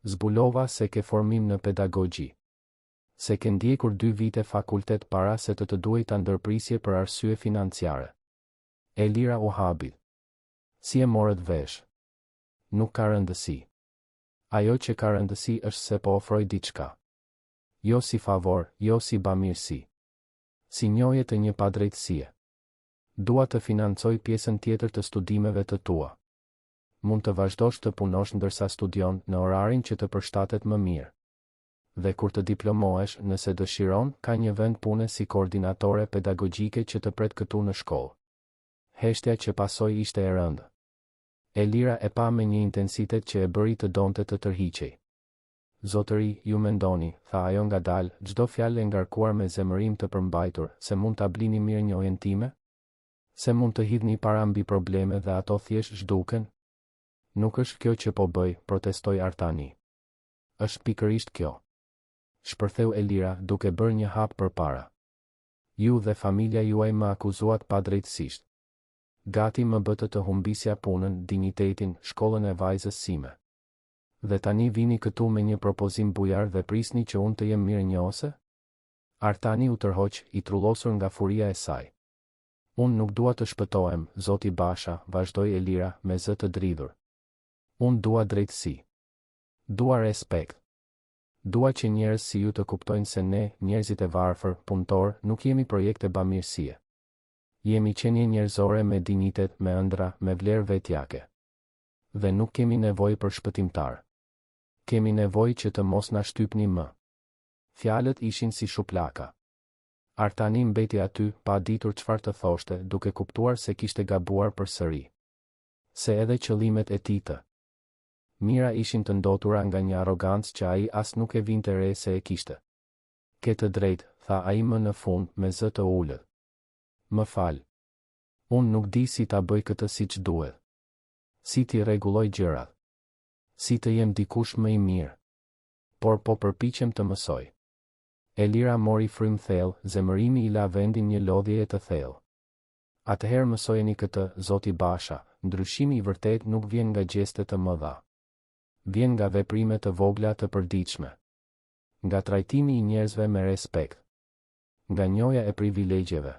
Zbulova se ke formim në pedagogji. Se ke ndjekur 2 vite fakultet para se të duhej ta ndërprisje për arsye financiare. Elira u habi. Si e morët vesh? Nuk ka rëndësi. Ajo që ka rëndësi është se po ofroj diçka. Jo si favor, jo si bamirësi. Si njohje të një padrejtësie. Dua të financoj pjesën tjetër të studimeve të tua. Mund të vazhdosh të punosh ndërsa studion në orarin që të përshtatet më mirë. Dhe kur të diplomohesh, nëse dëshiron, ka një vend pune si koordinatore pedagogjike që të pret këtu në shkollë. Heshtja që pasoi ishte e rëndë. Elira e pa me një intensitet që e bëri të donte të tërhiqej. Zotëri, ju mendoni, tha ajo ngadalë, çdo fjalë e ngarkuar me zemërim të përmbajtur, se mund ta blini mirënjohjen time? Se mund të hidhni para mbi probleme dhe ato thjesht zhduken? Nuk është kjo që po bëj, protestoi Artani. Është pikërisht kjo. Shpërtheu Elira, duke bërë një hap përpara. Ju dhe familja juaj më akuzuat padrejtësisht. Gati më bëtë të humbisja punën, dinjitetin, shkollën e vajzës sime. Dhe tani vini këtu me një propozim bujar dhe prisni që unë të jem mirënjohëse? Artani u tërhoq, i trullosur nga furia e saj. Unë nuk dua të shpëtohem, zoti Basha, vazhdoi Elira me zë të dridhur. Unë dua drejtësi. Dua respekt. Dua që njerëz si ju të kuptojnë se ne, njerëzit e varfër, punëtor, nuk jemi projekte bamirësie. Jemi qenie njerëzore me dignitet, me ëndra, me vlerë vetjake. Dhe nuk kemi nevojë për shpëtimtar. Kemi nevojë që të mos na shtypni më. Fjalët ishin si shuplaka. Artani mbeti aty, pa ditur çfarë të thoshte, duke kuptuar se kishte gabuar përsëri. Se edhe qëllimet e tij të mira ishin të ndotura nga një arrogancë që ai as nuk e vinte re se e kishte. Ke të drejtë, tha ai më në fund me zë të ulët. Më fal. Unë nuk di si ta bëj këtë siç duhet. Si ti rregulloj gjërat. Si të jem dikush më i mirë. Por po përpiqem të mësoj. Elira mori frym thellë, zemërimi i la vendin një lodhje të thellë. Atëherë mësojeni këtë, zoti Basha, ndryshimi i vërtet nuk vjen nga gjeste të mëdha. Vjen nga veprime të vogla të përditshme. Nga trajtimi i njerëzve me respekt. Nga njohja e privilegjeve.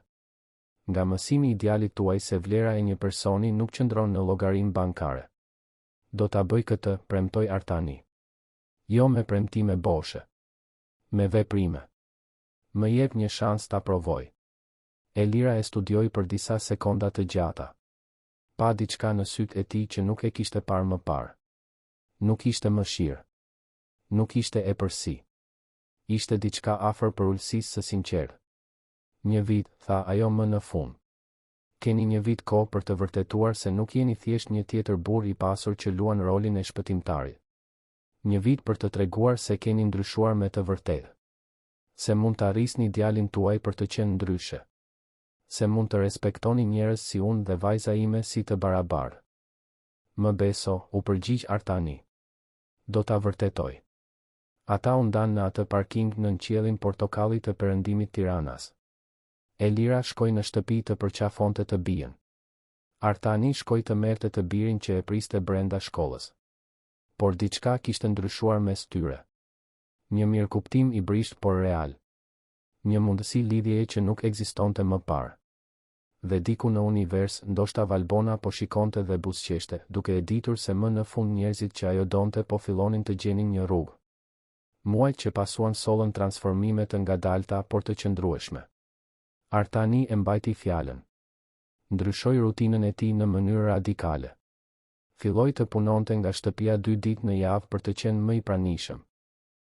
Nga mësimi i djalit tuaj se vlera e një personi nuk qëndron në llogarinë bankare. Do ta bëj këtë, premtoi Artani. Jo me premtime boshe. Me veprime. Më jep një shans ta provoj. Elira e studioi për disa sekonda të gjata. Pa diçka në sytë e tij që nuk e kishte parë më parë. Nuk ishte mëshirë. Nuk ishte epërsi. Ishte diçka afër për ulësisë së sinqertë. Një vit, tha ajo më në fund. Keni një vit kohë për të vërtetuar se nuk jeni thjesht një tjetër burr i pasur që luan rolin e shpëtimtarit. Një vit për të treguar se keni ndryshuar me të vërtetë. Se mund të arrisni djalin tuaj për të qenë ndryshe. Se mund të respektoni njerëz si unë dhe vajza ime si të barabartë. Më beso, u përgjigj Artani. Do ta vërtetoj. Ata u ndan në atë parking nën qiellin portokalli të perëndimit Tiranas. Elira shkoi në shtëpi të përqafonte të bijën. Artani shkoi të merrte të birin që e priste brenda shkollës. Por diçka kishte ndryshuar mes tyre. Një mirëkuptim i brisht por real. Një mundësi lidhjeje që nuk ekzistonte më parë. Dhe diku në univers, ndoshta Valbona po shikonte dhe buzëqeshte, duke e ditur se më në fund njerëzit që ajo donte po fillonin të gjenin një rrugë. Muajt që pasuan sollën transformime të ngadalta por të qëndrueshme. Artani e mbajti fjalën. Ndryshoi rutinën e tij në mënyrë radikale. Filloi të punonte nga shtëpia 2 ditë në javë për të qenë më i pranishëm.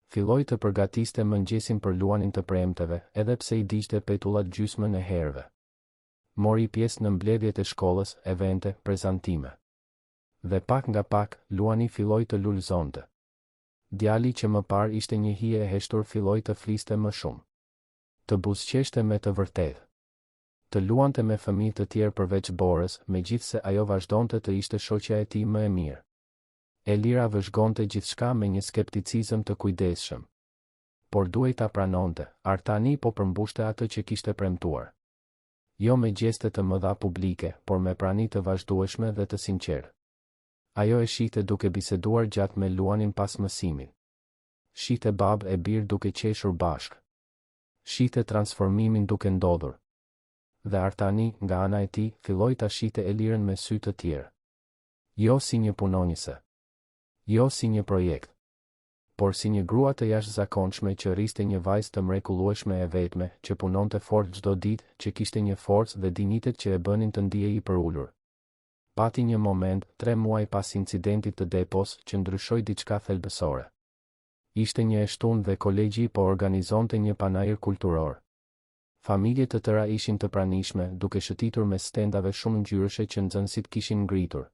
Filloi të përgatiste mëngjesin për luanin të premteve, edhe pse i digjte petullat gjysmën e herëve. Mori pjesë në mbledhjet e shkollës, evente, prezantime. Dhe pak nga pak, luani filloi të lulëzonte. Djali që më parë ishte një hije e heshtur filloi të fliste më shumë. Të buzëqeshte me të vërtetë. Të luante me fëmijë të tjerë përveç Borës, megjithse ajo vazhdonte të ishte shoqja e tij më e mirë. Elira vëzhgonte gjithçka me një skepticizëm të kujdesshëm. Por duhej ta pranonte, Artani po përmbushte atë që kishte premtuar. Jo me gjeste të mëdha publike, por me prani të vazhdueshme dhe të sinqertë. Ajo e shihte duke biseduar gjatë me luanin pas mësimit. Shihte babë e birë duke qeshur bashkë. Shihte transformimin duke ndodhur. Dhe Artani, nga ana e tij, filloi ta shihte Elirën me sy të tjerë. Jo si një punonjëse. Jo si një projekt. Por si një grua të jashtëzakonshme që rriste një vajzë të mrekullueshme e vetme, që punonte fort çdo ditë, që kishte një forcë dhe dinjitet që e bënin të ndiej i përulur. Pati një moment, 3 muaj pas incidentit të depos, që ndryshoi diçka thelbësore. Ishte një shtunë dhe kolegji po organizonte një panajër kulturor. Familje të tëra ishin të pranishme, duke shëtitur me stendave shumë ngjyrëshe që nxënësit kishin ngritur.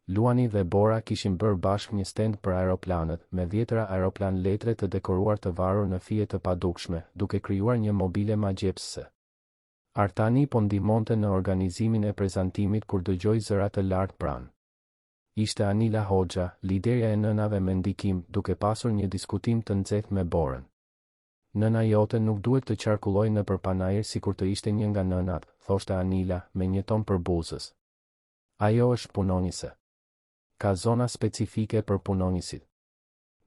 Luani dhe Bora kishin bërë bashkë një stend për aeroplanët, me 10 aeroplan letre të dekoruar të varur në fije të padukshme, duke krijuar një mobile magjepsëse. Artani po ndihmonte në organizimin e prezantimit kur dëgjoi zëra të lartë pranë. Ishte Anila Hoxha, liderja e nënave me ndikim, duke pasur një diskutim të nxehtë me Borën. Nëna jote nuk duhet të qarkulloj në për panajër si kur të ishte një nga nënat, thoshte Anila, me një ton përbuzës. Ajo është punonjëse. Ka zona specifike për punonjësit.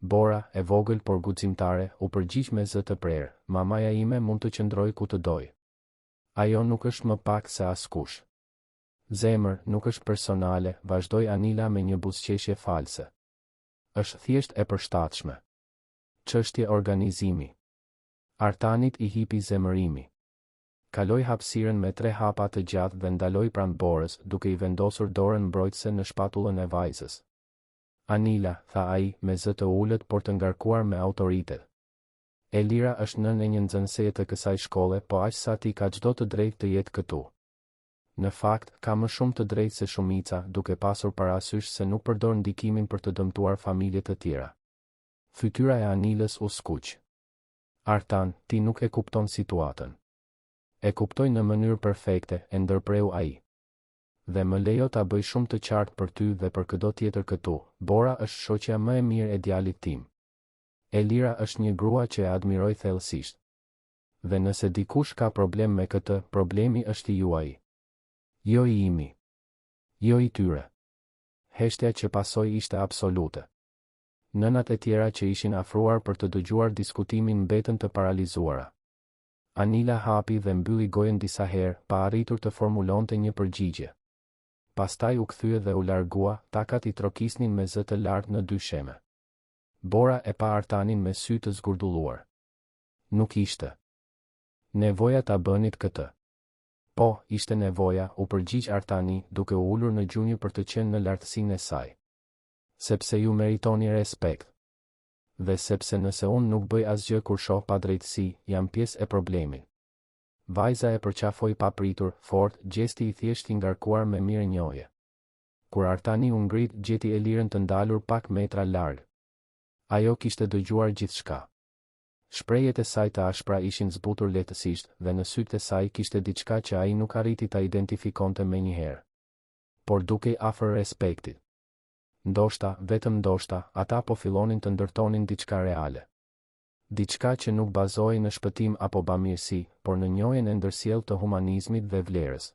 Bora, e vogël por guximtare, u përgjigj me zë të prerë, mamaja ime mund të qëndroj ku të doj. Ajo nuk është më pak se askush. Zemër, nuk është personale, vazhdoi Anila me një buzëqeshje false. Është thjesht e përshtatshme. Çështje organizimi. Artanit i hipi zemërimi. Kaloi hapësirën me 3 hapa të gjatë dhe ndaloi pranë Borës, duke i vendosur dorën mbrojtëse në shpatullën e vajzës. Anila, tha ai, me zë të ulët por të ngarkuar me autoritet. Elira është nën e një nxënëse të kësaj shkolle, po aq sa ti ka çdo të drejtë të jetë këtu. Në fakt, ka më shumë të drejtë se shumica, duke pasur parasysh se nuk përdor ndikimin për të dëmtuar familje të tjera. Fytyra e Anilës u skuq. Artan, ti nuk e kupton situatën. E kuptoj në mënyrë perfekte, e ndërpreu ai. Dhe më lejo ta bëj shumë të qartë për ty dhe për çdo tjetër këtu, Bora është shoqja më e mirë e djalit tim. Elira është një grua që e admiroj thellësisht. Dhe nëse dikush ka problem me këtë, problemi është i juaj. Jo i imi. Jo i tyre. Heshtja që pasoi ishte absolute. Nënat e tjera që ishin afruar për të dëgjuar diskutimin mbetën të paralizuara. Anila hapi dhe mbylli gojën disa herë, pa arritur të formulonte një përgjigje. Pastaj u kthye dhe u largua, takat i trokisnin me zë të lartë në dy sheme. Bora e pa Artanin me sy të zgurdulluar. Nuk ishte nevoja ta bënit këtë. Po, ishte nevoja, u përgjigj Artani, duke u ulur në gjunjë për të qenë në lartësinë e saj. Sepse ju meritoni respekt. Dhe sepse nëse unë nuk bëj asgjë kur shoh padrejtësi, jam pjesë e problemit. Vajza e përqafoi papritur, fort, gjesti i thjesht i ngarkuar me mirënjohje. Kur Artani u ngrit, gjeti Elirën të ndalur pak metra larg. Ajo kishte dëgjuar gjithçka. Shprehjet e saj të ashpra ishin zbutur lehtësisht dhe në sytë e saj kishte diçka që ai nuk arriti ta identifikonte menjëherë. Por dukej afër respektit. Ndoshta, vetëm ndoshta, ata po fillonin të ndërtonin diçka reale. Diçka që nuk bazohej në shpëtim apo bamirësi, por në njohjen e ndërsjellë të humanizmit dhe vlerës.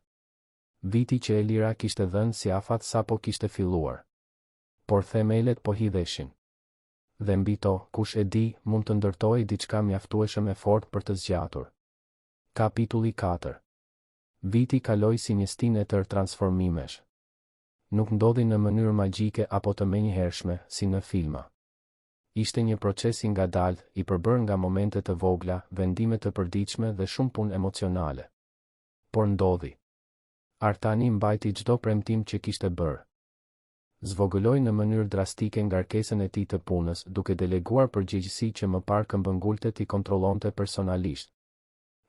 Viti që Elira kishte dhënë si afat sapo kishte filluar. Por themelet po hidheshin. Dhe mbi to, kush e di, mund të ndërtojë diçka mjaftueshëm e fortë për të zgjatur. Kapitulli 4. Viti kaloi si një stinë e tërë transformimesh. Nuk ndodhi në mënyrë magjike apo të menjëhershme, si në filma. Ishte një proces i ngadaltë, i përbërë nga momente të vogla, vendime të përditshme dhe shumë punë emocionale. Por ndodhi. Artani mbajti çdo premtim që kishte bërë. Zvogëloi në mënyrë drastike ngarkesën e tij të punës, duke deleguar përgjegjësi që më parë këmbëngultë ti kontrollonte personalisht.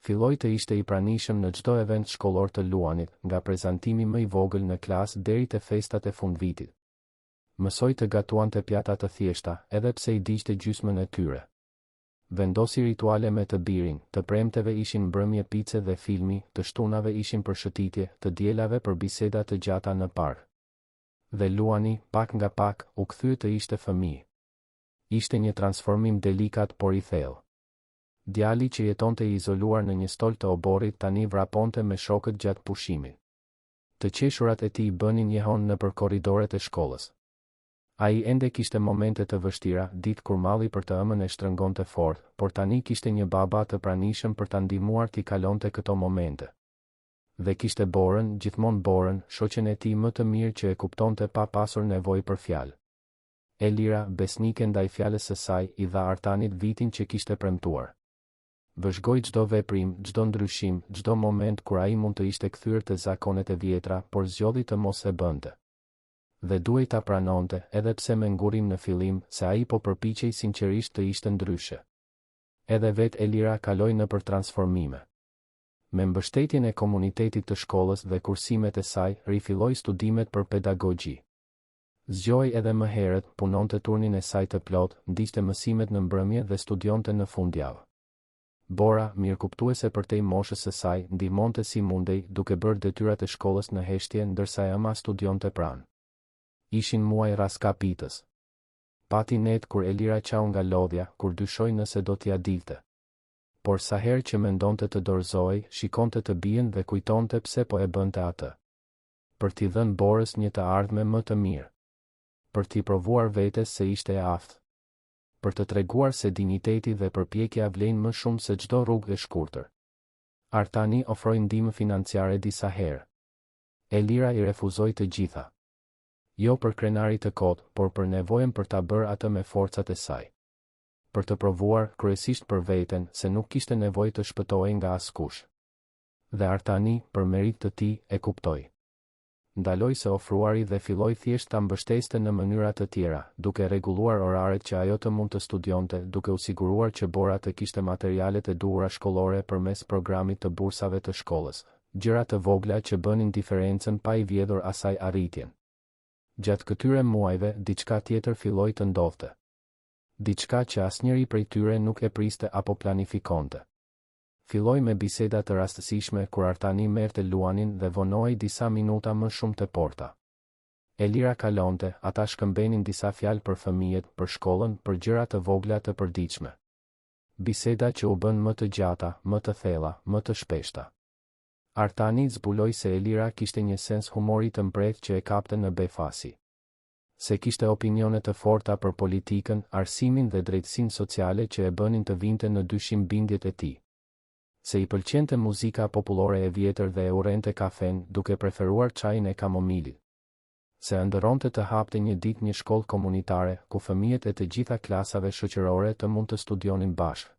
Filloi të ishte i pranishëm në çdo event shkollor të luanit, nga prezantimi më i vogël në klasë deri te festat e fundvitit. Mësoi të gatuante pjata të thjeshta, edhe pse i digjte gjysmën e tyre. Vendosi rituale me të birin, të premteve ishin mbrëmje pice dhe filmi, të shtunave ishin për shëtitje, të dielave për biseda të gjata në park. Dhe luani, pak nga pak, u kthye të ishte fëmijë. Ishte një transformim delikat por i thellë. Djali që jetonte i izoluar në një stol të oborrit tani vraponte me shokët gjatë pushimit. Të qeshurat e tij bënin jehon nëpër korridoret e shkollës. Ai ende kishte momente të vështira, ditë kur malli për të ëmën e shtrëngonte fort, por tani kishte një baba të pranishëm për ta ndihmuar t'i kalonte këto momente. Dhe kishte Borën, gjithmonë Borën, shoqen e tij më të mirë që e kuptonte pa pasur nevojë për fjalë. Elira, besnike ndaj fjalës së saj, i dha Artanit vitin që kishte premtuar. Vëzhgoi çdo veprim, çdo ndryshim, çdo moment kur ai mund të ishte kthyer te zakonet e vjetra, por zgjodhi të mos e bënte. Dhe duhej ta pranonte, edhe pse me ngurim në fillim, se ai po përpiqej sinqerisht të ishte ndryshe. Edhe vetë Elira kaloi nëpër transformime. Me mbështetjen e komunitetit të shkollës dhe kursimet e saj, rifilloi studimet për pedagogji. Zgjoi edhe më herët, punonte turnin e saj të plot, ndiqte mësimet në mbrëmje dhe studionte në fundjavë. Bora, mirëkuptuese përtej moshës së saj, ndihmonte si mundej, duke bërë detyrat e shkollës në heshtje ndërsa ëma studionte pranë. Ishin muaj raskapitës. Pati net kur Elira qau nga lodhja, kur dyshoi nëse do t'ia dilte. Por sa herë që mendonte të dorëzohej, shikonte të bien dhe kujtonte pse po e bënte atë. Për t'i dhënë Borës një të ardhme më të mirë. Për t'i provuar vetes se ishte e aftë. Për të treguar se dinjiteti dhe përpjekja vlen më shumë se çdo rrugë e shkurtër. Artani ofroi ndihmë financiare disa herë. Elira i refuzoi të gjitha. Jo për krenarit të kot, por për nevojën për ta bërë atë me forcat e saj. Për të provuar, kryesisht për veten, se nuk kishte nevojë të shpëtohej nga askush. Dhe Artani, për merit të tij, e kuptoi. Ndaloi se ofruari dhe filloi thjesht ta mbështeste në mënyra të tjera, duke rregulluar oraret që ajo të mund të studionte, duke u siguruar që Bora të kishte materialet e duhura shkollore përmes programit të bursave të shkollës, gjëra të vogla që bënin diferencën pa i vjedhur asaj arritjen. Gjatë këtyre muajve, diçka tjetër filloi të ndodhte. Diçka që asnjëri prej tyre nuk e priste apo planifikonte. Filloi me biseda të rastësishme kur Artani merrte Luanin dhe vonohej disa minuta më shumë te porta. Elira kalonte, ata shkëmbenin disa fjalë për fëmijët, për shkollën, për gjëra të vogla të përditshme. Biseda që u bën më të gjata, më të thella, më të shpeshta. Artani zbuloi se Elira kishte një sens humori të mbret që e kapte në befasi. Se kishte opinione të forta për politikën, arsimin dhe drejtësinë sociale që e bënin të vinte në dyshim bindjet e tij. Se i pëlqente muzika popullore e vjetër dhe e urrente kafen, duke preferuar çajin e kamomilit. Se ëndërronte të hapte një ditë një shkollë komunitare, ku fëmijët e të gjitha klasave shoqërore të mund të studionin bashkë.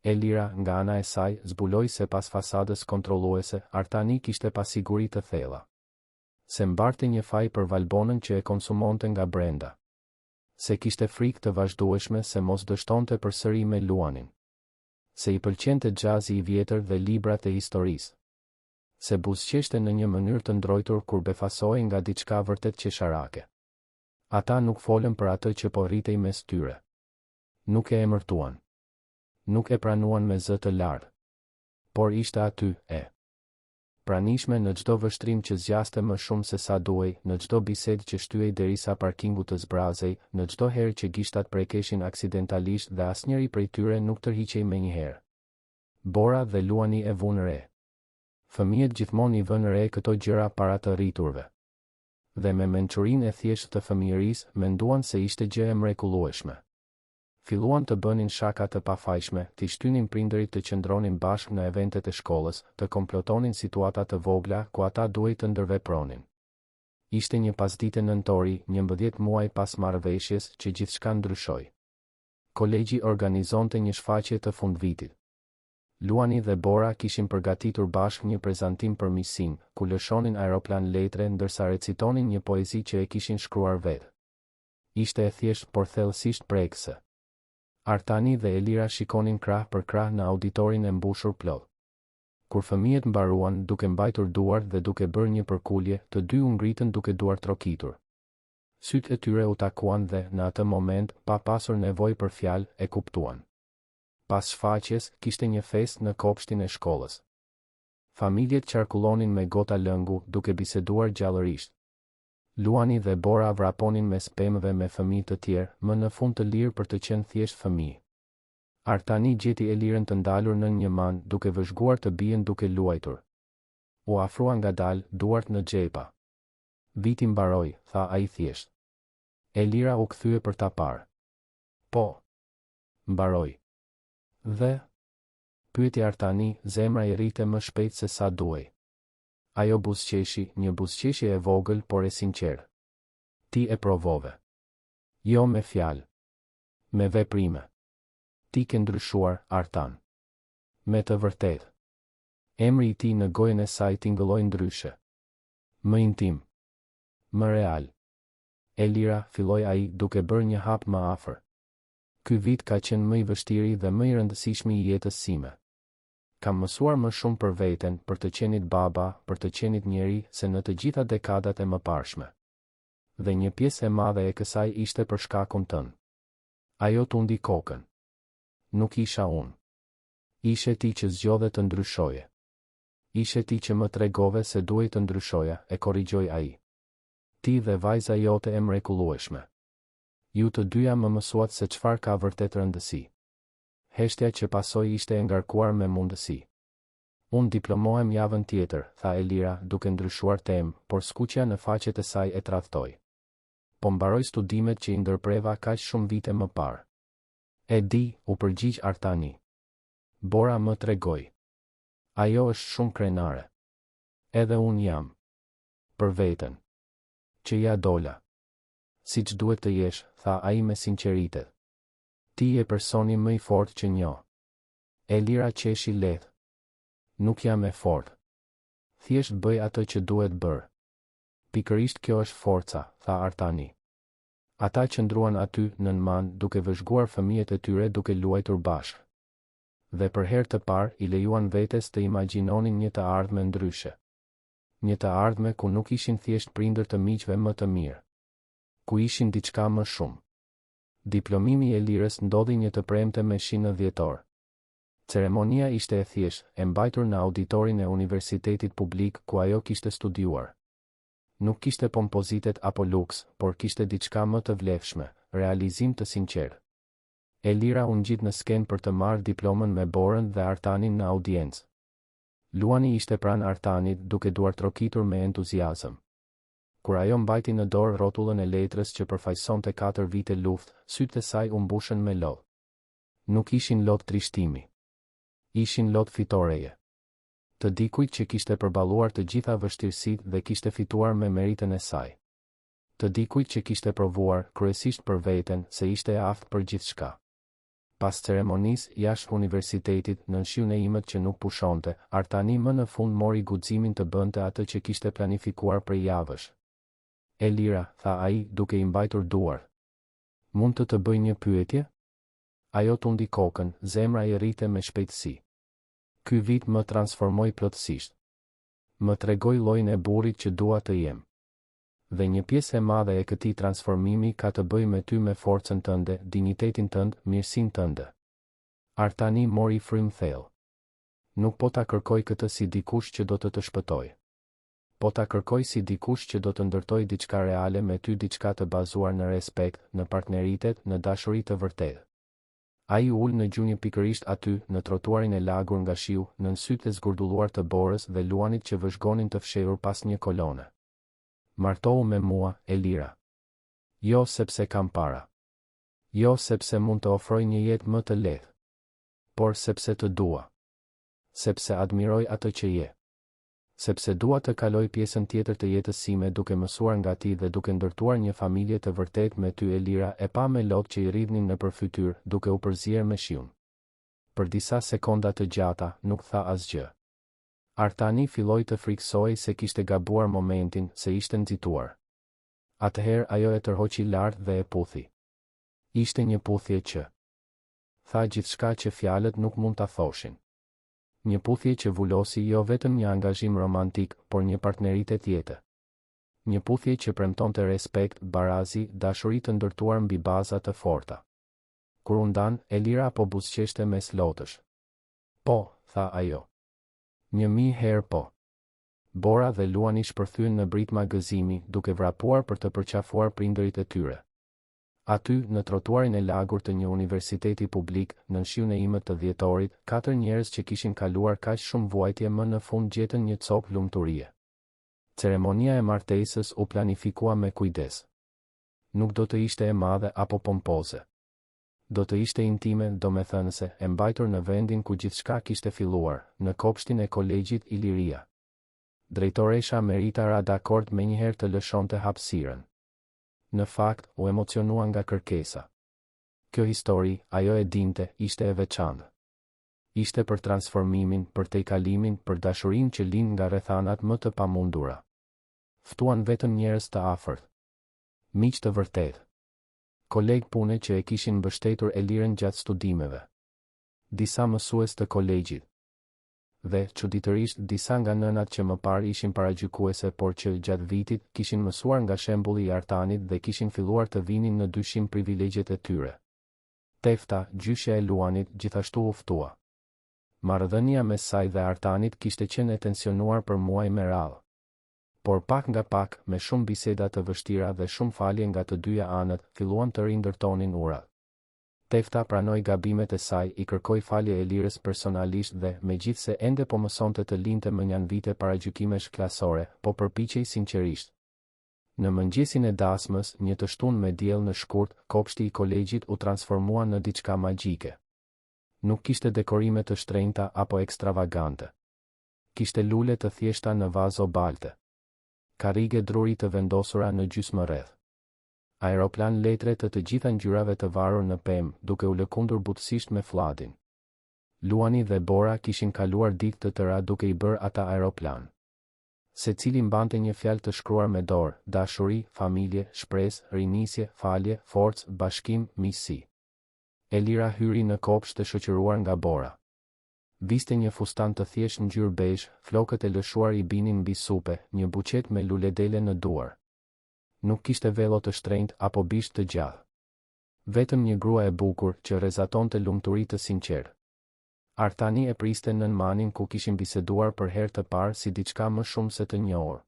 Elira, nga ana e saj, zbuloi se pas fasadës kontrolluese, Artani kishte pasiguri të thella. Se mbarte një faj për valbonën që e konsumonte nga brenda. Se kishte frikë të vazhdueshme se mos dështonte përsëri me Luanin. Se i pëlqente xhazi i vjetër dhe librat e historisë. Se buzëqeshte në një mënyrë të ndrojtur kur befasohej nga diçka vërtet qesharake. Ata nuk folën për atë që po rritej mes tyre. Nuk e emërtuan. Nuk e pranuan me zë të lartë. Por ishte aty, pranishme në çdo vështrim që zgjaste më shumë se sa duhej, në çdo bisedë që shtyhej derisa parkingu të zbrazej, në çdo herë që gishtat prekeshin aksidentalisht dhe asnjëri prej tyre nuk tërhiqej menjëherë. Bora dhe Luani e vunë re. Fëmijët gjithmonë i vënë re këto gjëra para të rriturve. Dhe me mençurinë e thjeshtë të fëmijërisë, menduan se ishte gjë e mrekullueshme. Filluan të bënin shaka të pafajshme, të shtynin prindërit të qëndronin bashkë në eventet e shkollës, të komplotonin situata të vogla ku ata duhej të ndërvepronin. Ishte një pasdite nëntori, 11 muaj pas marrëveshjes, që gjithçka ndryshoi. Kolegji organizonte një shfaqje të fundvitit. Luani dhe Bora kishin përgatitur bashkë një prezantim për miqësinë, ku lëshonin aeroplan letre ndërsa recitonin një poezi që e kishin shkruar vetë. Ishte e thjeshtë por thellësisht prekëse. Artani dhe Elira shikonin krah për krah në auditorin e mbushur plot. Kur fëmijët mbaruan, duke mbajtur duart dhe duke bërë një përkulje, të dy u ngritën duke duart trokitur. Sytë e tyre u takuan dhe, në atë moment, pa pasur nevojë për fjalë, e kuptuan. Pas shfaqjes, kishte një festë në kopshtin e shkollës. Familjet qarkullonin me gota lëngu, duke biseduar gjallërisht. Luani dhe Bora vraponin mes pemëve me fëmijë të tjerë, më në fund të lirë për të qenë thjesht fëmijë. Artani gjeti Elirën të ndalur në një man, duke vëzhguar të bien duke luajtur. U afrua ngadalë, duart në xhepa. Viti mbaroi, tha ai thjesht. Elira u kthye për ta parë. Po. Mbaroi. Dhe? Pyeti Artani, zemra i rrite më shpejt se sa duhej. Ajo buzëqeshi, një buzëqeshje e vogël por e sinqertë. Ti e provove. Jo me fjalë. Me veprime. Ti ke ndryshuar, Artan. Me të vërtetë. Emri i tij në gojën e saj tingëlloi ndryshe. Më intim. Më real. Elira, filloi ai, duke bërë një hap më afër. Ky vit ka qenë më i vështirë dhe më i rëndësishëm i jetës sime. Kam mësuar më shumë për veten, për të qenit baba, për të qenit njeri, se në të gjitha dekadat e mëparshme. Dhe një pjesë e madhe e kësaj ishte për shkakun tënd. Ajo tundi kokën. Nuk isha unë. Ishe ti që zgjodhe të ndryshoje. Ishe ti që më tregove se duhej të ndryshoja, e korrigjoi ai. Ti dhe vajza jote e mrekullueshme. Ju të dyja më mësuat se çfarë ka vërtet rëndësi. Heshtja që pasoi ishte e ngarkuar me mundësi. Unë diplomohem javën tjetër, tha Elira, duke ndryshuar temë, por skuqja në faqet e saj e tradhtoi. Po mbaroj studimet që i ndërpreva kaq shumë vite më parë. E di, u përgjigj Artani. Bora më tregoi. Ajo është shumë krenare. Edhe unë jam. Për veten. Që ja dola. Si që duhet të jesh, tha ai me sinqeritet. Ti je personi më i fort që njoh. Elira qeshi lehtë. Nuk jam e fort. Thjesht bëj atë që duhet bërë. Pikërisht kjo është forca, tha Artani. Ata qëndruan aty nën man duke vëzhguar fëmijët e tyre duke luajtur bashkë. Dhe për herë të parë i lejuan vetes të imagjinonin një të ardhme ndryshe. Një të ardhme ku nuk ishin thjesht prindër të miqve më të mirë. Ku ishin diçka më shumë. Diplomimi i Elirës ndodhi një të premte me 10 Ceremonia ishte e thjeshtë, e mbajtur në auditorin e Universitetit Publik ku ajo kishte studiuar. Nuk kishte pompozitet apo luks, por kishte diçka më të vlefshme, realizim të sinqertë. Elira u ngjit në skenë për të marrë diplomën me Borën dhe Artanin në audiencë. Luani ishte pranë Artanit duke duartrokitur me entuziazëm. Kur ajo mbajti në dorë rrotullën e letrës që përfaqësonte 4 vite luftë, sytë e saj u mbushën me lodh. Nuk ishin lodh trishtimi. Ishin lodh fitoreje. Të dikujt që kishte përballuar të gjitha vështirësitë dhe kishte fituar me meritën e saj. Të dikujt që kishte provuar, kryesisht për veten, se ishte e aftë për gjithçka. Pas ceremonisë jashtë universitetit, në shiun e imët që nuk pushonte, Artani më në fund mori guximin të bënte atë që kishte planifikuar për javësh. Elira, tha ai, duke i mbajtur duar. Mund të bëj një pyetje? Ajo tundi kokën, zemra i rrite me shpejtësi. Ky vit më transformoi plotësisht. Më tregoi llojin e burrit që dua të jem. Dhe një pjesë e madhe e këtij transformimi ka të bëjë me ty, me forcën tënde, dinjitetin tënd, mirësinë tënde. Artani mori frym thellë. Nuk po ta kërkoj këtë si dikush që do të shpëtoj. Po ta kërkoj si dikush që do të ndërtoj diçka reale me ty, diçka të bazuar në respekt, në partneritet, në dashuri të vërtetë. Ai ul në gjunjë pikërisht aty, në trotuarin e lagur nga shiu, nën sytë e zgurdulluar të Borës dhe Luanit që vëzhgonin të fshehur pas një kolone. Martohu me mua, Elira. Jo sepse kam para. Jo sepse mund të ofroj një jetë më të lehtë. Por sepse të dua. Sepse admiroj atë që je. Sepse dua të kaloj pjesën tjetër të jetës sime duke mësuar nga ti dhe duke ndërtuar një familje të vërtet me ty, Elira, e pa me lot që i rridhnin në përfytyr, duke u përzier me shiun. Për disa sekonda të gjata, nuk tha asgjë. Artani filloi të frikësoi se kishte gabuar momentin, se ishte nxituar. Atëherë ajo e tërhoqi lart dhe e puthi. Ishte një puthje që tha gjithçka që fjalët nuk mund ta thoshin. Një puthje që vulosi jo vetëm një angazhim romantik, por një partneritet jete. Një puthje që premtonte respekt, barazi, dashuri të ndërtuar mbi baza të forta. Kur u ndan, Elira po buzëqeshte mes lotësh. Po, tha ajo. 1000 herë po. Bora dhe Luani shpërthyen në britma gëzimi, duke vrapuar për të përqafuar prindërit e tyre. Aty, në trotuarin e lagur të një universiteti publik, në shiun e imët të dhjetorit, 4 njerëz që kishin kaluar kaq shumë vuajtje më në fund gjetën një copë lumturie. Ceremonia e martesës u planifikua me kujdes. Nuk do të ishte e madhe apo pompoze. Do të ishte intime, domethënëse, e mbajtur në vendin ku gjithçka kishte filluar, në kopshtin e kolegjit Iliria. Drejtoresha Merita ra dakord menjëherë të lëshonte hapësirën. Në fakt, u emocionua nga kërkesa. Kjo histori, ajo e dinte, ishte e veçantë. Ishte për transformimin, për tejkalimin, për dashurinë që lind nga rrethanat më të pamundura. Ftuan vetëm njerëz të afërt. Miq të vërtetë. Kolegë pune që e kishin mbështetur Elirën gjatë studimeve. Disa mësues të kolegjit. Dhe, çuditërisht, disa nga nënat që më parë ishin paragjykuese, por që gjatë vitit kishin mësuar nga shembulli i Artanit dhe kishin filluar të vinin në dyshim privilegjet e tyre. Tefta, gjyshja e Luanit, gjithashtu u ftua. Marrëdhënia mes saj dhe Artanit kishte qenë e tensionuar për muaj me radhë. Por pak nga pak, me shumë biseda të vështira dhe shumë falje nga të dyja anët, filluan të rindërtonin urat. Tefta pranoi gabimet e saj, i kërkoi falje Elirës personalisht dhe, megjithse ende po mësonte të linte më njanë vite paragjykimesh klasore, po përpiqej sinqerisht. Në mëngjesin e dasmës, një të shtunë me diell në shkurt, kopshti i kolegjit u transformua në diçka magjike. Nuk kishte dekorime të shtrenjta apo ekstravagante. Kishte lule të thjeshta në vazo balte. karrige druri të vendosura në gjysmërreth. Aeroplan letre të gjitha ngjyrave të varur në pemë, duke u lëkundur butësisht me fllatin. Luani dhe Bora kishin kaluar ditë të tëra duke i bërë ata aeroplan. Secili mbante një fjalë të shkruar me dorë: dashuri, familje, shpresë, rinisje, falje, forcë, bashkim, miqësi. Elira hyri në kopsht të shoqëruar nga Bora. Viste një fustan të thjesht ngjyrë bezh, flokët e lëshuar i binin mbi supe, një buqet me luledele në duar. Nuk kishte vello të shtrenjtë apo bisht të gjallë. Vetëm një grua e bukur që rrezatonte lumturi të sinqertë. Artani e priste nën manin ku kishin biseduar për herë të parë si diçka më shumë se të njohur.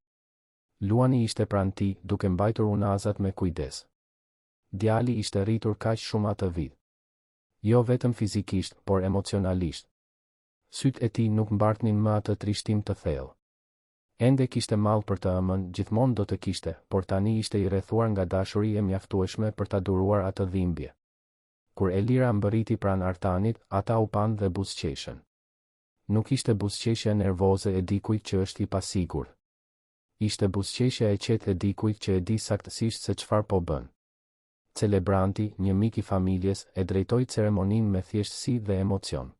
Luani ishte pranë tij, duke mbajtur unazat me kujdes. Djali ishte rritur kaq shumë atë vit. Jo vetëm fizikisht, por emocionalisht. Sytë e tij nuk mbartnin më atë trishtim të thellë. Ende kishte mall për të ëmën, gjithmonë do të kishte, por tani ishte i rrethuar nga dashuri e mjaftueshme për ta duruar atë dhimbje. Kur Elira mbërriti pranë Artanit, ata u pan dhe buzëqeshën. Nuk ishte buzëqeshja nervoze e dikujt që është i pasigurt. Ishte buzëqeshja e qetë e dikujt që e di saktësisht se çfarë po bën. Celebranti, një mik i familjes, e drejtoi ceremoninë me thjeshtësi dhe emocion.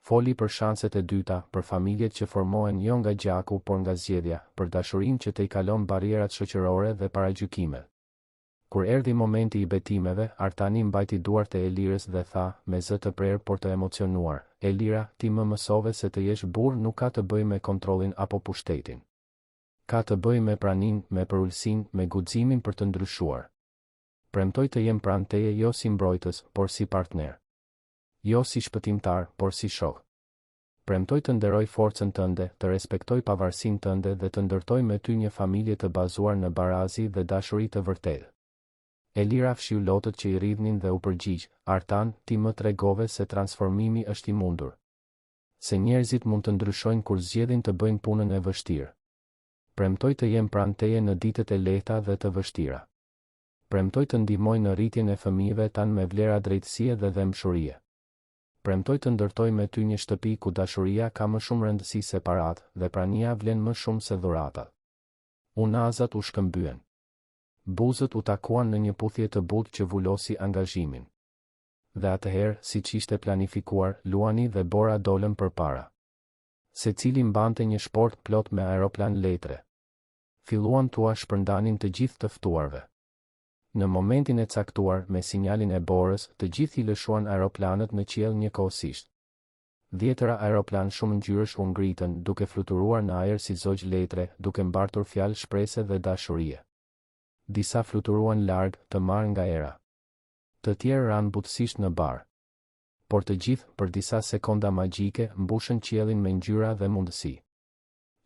Foli për shanset e dyta, për familjet që formohen jo nga gjaku por nga zgjedhja, për dashurinë që t'i kalon barrierat shoqërore dhe paragjykimet. Kur erdhi momenti i betimeve, Artani mbajti duart e Elirës dhe tha, me zë të prerë por të emocionuar: Elira, ti më mësove se të jesh burr nuk ka të bëjë me kontrollin apo pushtetin. Ka të bëjë me praninë, me përullsinë, me guximin për të ndryshuar. Premtoj të jem pranë teje jo si mbrojtës, por si partner. Jo si shpëtimtar, por si shok. Premtoj të nderoj forcën tënde, të respektoj pavarësinë tënde dhe të ndërtoj me ty një familje të bazuar në barazi dhe dashuri të vërtetë. Elira fshiu lotët që i rridhnin dhe u përgjigj: Artan, ti më tregove se transformimi është i mundur. Se njerëzit mund të ndryshojnë kur zgjedhin të bëjnë punën e vështirë. Premtoj të jem pranë teje në ditët e lehta dhe të vështira. Premtoj të ndihmoj në rritjen e fëmijëve tanë me vlera drejtësie dhe dëmshurie. Premtoj të ndërtoj me ty një shtëpi ku dashuria ka më shumë rëndësi se paratë dhe prania vlen më shumë se dhuratat. Unazat u shkëmbyen. Buzët u takuan në një puthje të butë që vulosi angazhimin. Dhe atëherë, siç ishte planifikuar, Luani dhe Bora dolën përpara. Secili mbante një shport plot me aeroplan letre. Filluan t'ua shpërndanin të gjithë të ftuarve. Në momentin e caktuar, me sinjalin e Borës, të gjithë i lëshuan aeroplanët në qiell njëkohësisht. 10 aeroplan shumë ngjyrash u ngritën, duke fluturuar në ajër si zogj letre, duke mbartur fjalë shprese dhe dashurie. Disa fluturuan larg, të marrë nga era. Të tjerë ranë butësisht në bar. Por të gjithë, për disa sekonda magjike, mbushën qiellin me ngjyra dhe mundësi.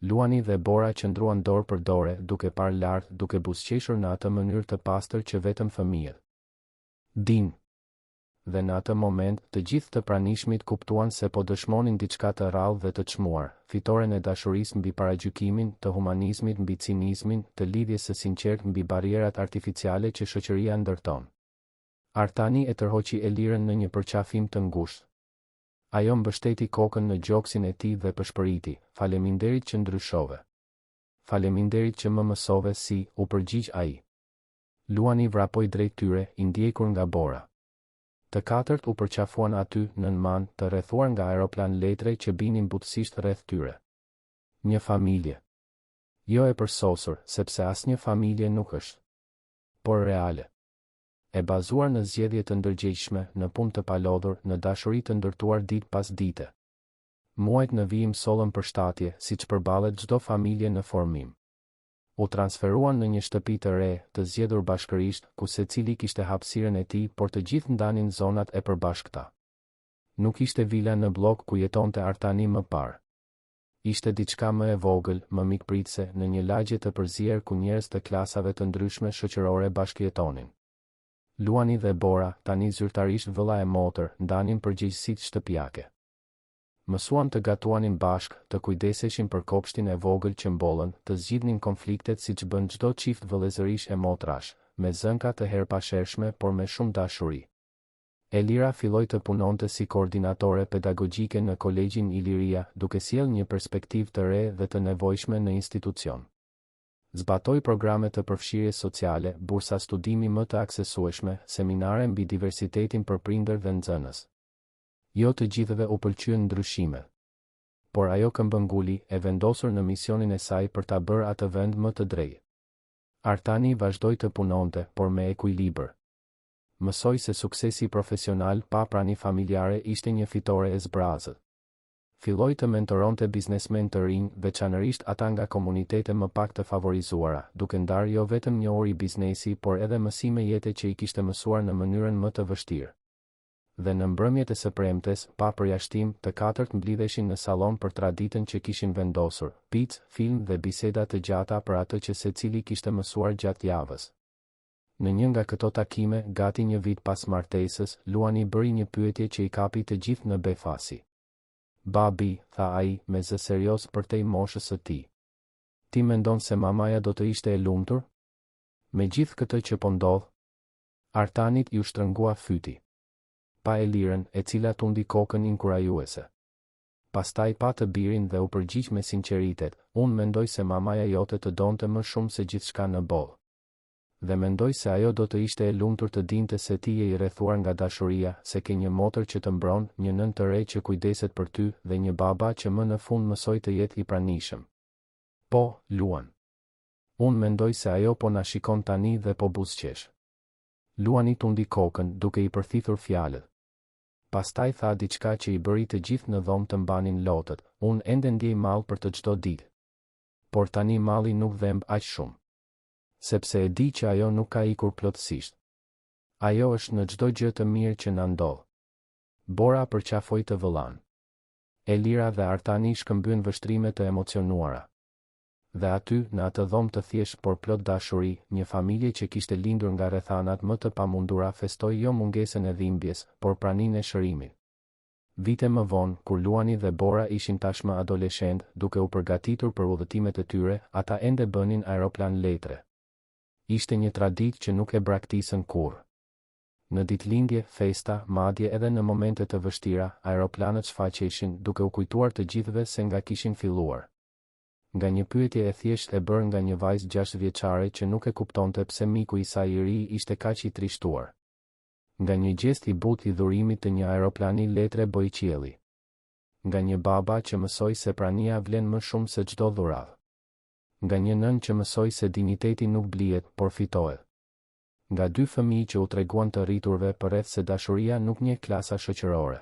Luani dhe Bora qëndruan dorë për dore, duke parë lart, duke buzëqeshur në atë mënyrë të pastër që vetëm fëmijët din. Dhe në atë moment, të gjithë të pranishmit kuptuan se po dëshmonin diçka të rrallë dhe të çmuar, fitoren e dashurisë mbi paragjykimin, të humanizmit mbi cinizmin, të lidhjes së sinqertë mbi barrierat artificiale që shoqëria ndërton. Artani e tërhoqi Elirën në një përqafim të ngushtë. Ajo mbështeti kokën në gjoksin e tij dhe pëshpëriti: Faleminderit që ndryshove. Faleminderit që më mësove si, u përgjigj ai. Luani vrapoi drejt tyre, i ndjekur nga Bora. Të katërt u përqafuan aty, nën man, të rrethuar nga aeroplan letre që binin butësisht rreth tyre. Një familje. Jo e përsosur, sepse asnjë familje nuk është. Por reale. E bazuar në zgjedhje të ndërgjegjshme, në punë të palodhur, në dashuri të ndërtuar ditë pas dite. Muajt në vijim sollën përshtatje, siç përballet çdo familje në formim. U transferuan në një shtëpi të re, të zgjedhur bashkërisht, ku secili kishte hapësirën e tij, por të gjithë ndanin zonat e përbashkëta. Nuk ishte vila në blok ku jetonte Artani më parë. Ishte diçka më e vogël, më mikpritse, në një lagje të përzier ku njerëz të klasave të ndryshme shoqërore bashkëjetonin. Luani dhe Bora, tani zyrtarisht vëlla e motër, ndanin përgjegjësitë shtëpiake. Mësuan të gatuanin bashk, të kujdeseshin për kopshtin e vogël që mbollën, të zgjidhnin konfliktet siç bën çdo çift vëllezërish e motrash, me zënka të herpashershme por me shumë dashuri. Elira filloi të punonte si koordinatore pedagogjike në Kolegjin Iliria, duke sjellë një perspektivë të re dhe të nevojshme në institucion. Zbatoj programe të përfshirjes sociale, bursa studimi më të aksesueshme, seminare mbi diversitetin për prindër dhe nxënës. Jo të gjithëve u pëlqyen ndryshimet. Por ajo këmbënguli e vendosur në misionin e saj për ta bërë atë vend më të drejtë. Artani vazhdoi të punonte, por me ekuilibër. Mësoi se suksesi profesional pa prani familjare ishte një fitore e zbrazët. Filloi të mentoronte biznesmen të rinj, veçanërisht ata nga komunitete më pak të favorizuara, duke ndarë jo vetëm njohuri biznesi, por edhe mësime jete që i kishte mësuar në mënyrën më të vështirë. Dhe në mbrëmjet e së premtes, pa përjashtim, të katërt mblidheshin në sallon për traditën që kishin vendosur, picë, film dhe biseda të gjata për atë që secili kishte mësuar gjatë javës. Në një nga këto takime, gati një vit pas martesës, Luani bëri një pyetje që i kapi të gjithë në befasi. Babi, tha ai, me zë serios për te moshës së tij. Ti mendon se mamaja do të ishte e lumtur? Me gjithë këtë që po ndodh? Artanit ju shtrëngua fyti. Pa Elirën, e cila tundi kokën inkurajuese. Pastaj pa të birin dhe u përgjigj me sinqeritet, unë mendoj se mamaja jote të donte më shumë se gjithçka në botë. Dhe mendoj se ajo do të ishte e lumtur të dinte se ti je i rrethuar nga dashuria, se ke një motër që të mbron, një nën të re që kujdeset për ty dhe një baba që më në fund mësoi të jetë i pranishëm. Po, Luan. Unë mendoj se ajo po na shikon tani dhe po buzëqesh. Luani tundi kokën, duke i përthithur fjalët. Pastaj tha diçka që i bëri të gjithë në dhomë të mbanin lotët, unë ende ndjej mall për të çdo ditë. Por tani malli nuk dhemb aq shumë. Sepse e di që ajo nuk ka ikur plotësisht. Ajo është në çdo gjë të mirë që na ndodh. Bora përqafoi të vëllan. Elira dhe Artani shkëmbyen vështrime të emocionuara. Dhe aty, në atë dhomë të thjesht por plot dashuri, një familje që kishte lindur nga rrethanat më të pamundura festoi jo mungesën e dhimbjes, por praninë e shërimit. Vite më vonë, kur Luani dhe Bora ishin tashmë adoleshent, duke u përgatitur për udhëtimet e tyre, ata ende bënin aeroplan letre. Ishte një traditë që nuk e braktisën kurrë. Në ditëlindje, festa, madje edhe në momente të vështira, aeroplanët shfaqeshin duke u kujtuar të gjithëve se nga kishin filluar. Nga një pyetje e thjesht e bërë nga një vajzë 6 vjeçare që nuk e kuptonte pse miku i saj i ri ishte kaq i trishtuar. Nga një gjest i butë i dhurimit të një aeroplani letre boi qielli. Nga një baba që mësoi se prania vlen më shumë se çdo dhuratë. Nga një nën që mësoi se dinjiteti nuk blihet, por fitohet. Nga 2 fëmijë që u treguan të rriturve përreth se dashuria nuk njeh klasa shoqërore.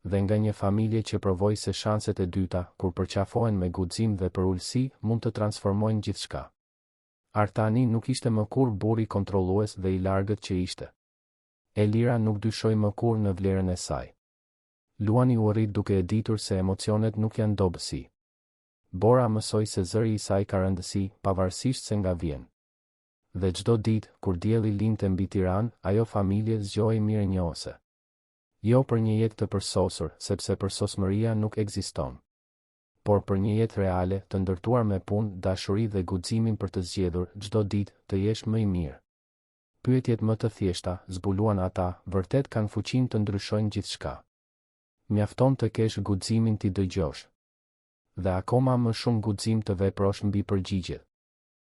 Dhe nga një familje që provoi se shanset e dyta, kur përqafohen me guxim dhe për ulësi, mund të transformojnë gjithçka. Artani nuk ishte më kurrë burri kontrollues dhe i largët që ishte. Elira nuk dyshoi më kurrë në vlerën e saj. Luani u rrit duke e ditur se emocionet nuk janë dobësi. Bora mësoi se zëri i saj ka rëndësi, pavarësisht se nga vjen. Dhe çdo ditë, kur dielli linte mbi Tiranë, ajo familje zgjohej mirënjohëse. Jo për një jetë të përsosur, sepse përsosmëria nuk ekziston. Por për një jetë reale, të ndërtuar me punë, dashuri dhe guximin për të zgjedhur, çdo ditë, të jesh më i mirë. Pyetjet më të thjeshta, zbuluan ata, vërtet kanë fuqinë të ndryshojnë gjithçka. Mjafton të kesh guximin ti dëgjosh. Dhe akoma më shumë guxim të veprosh mbi përgjigjet.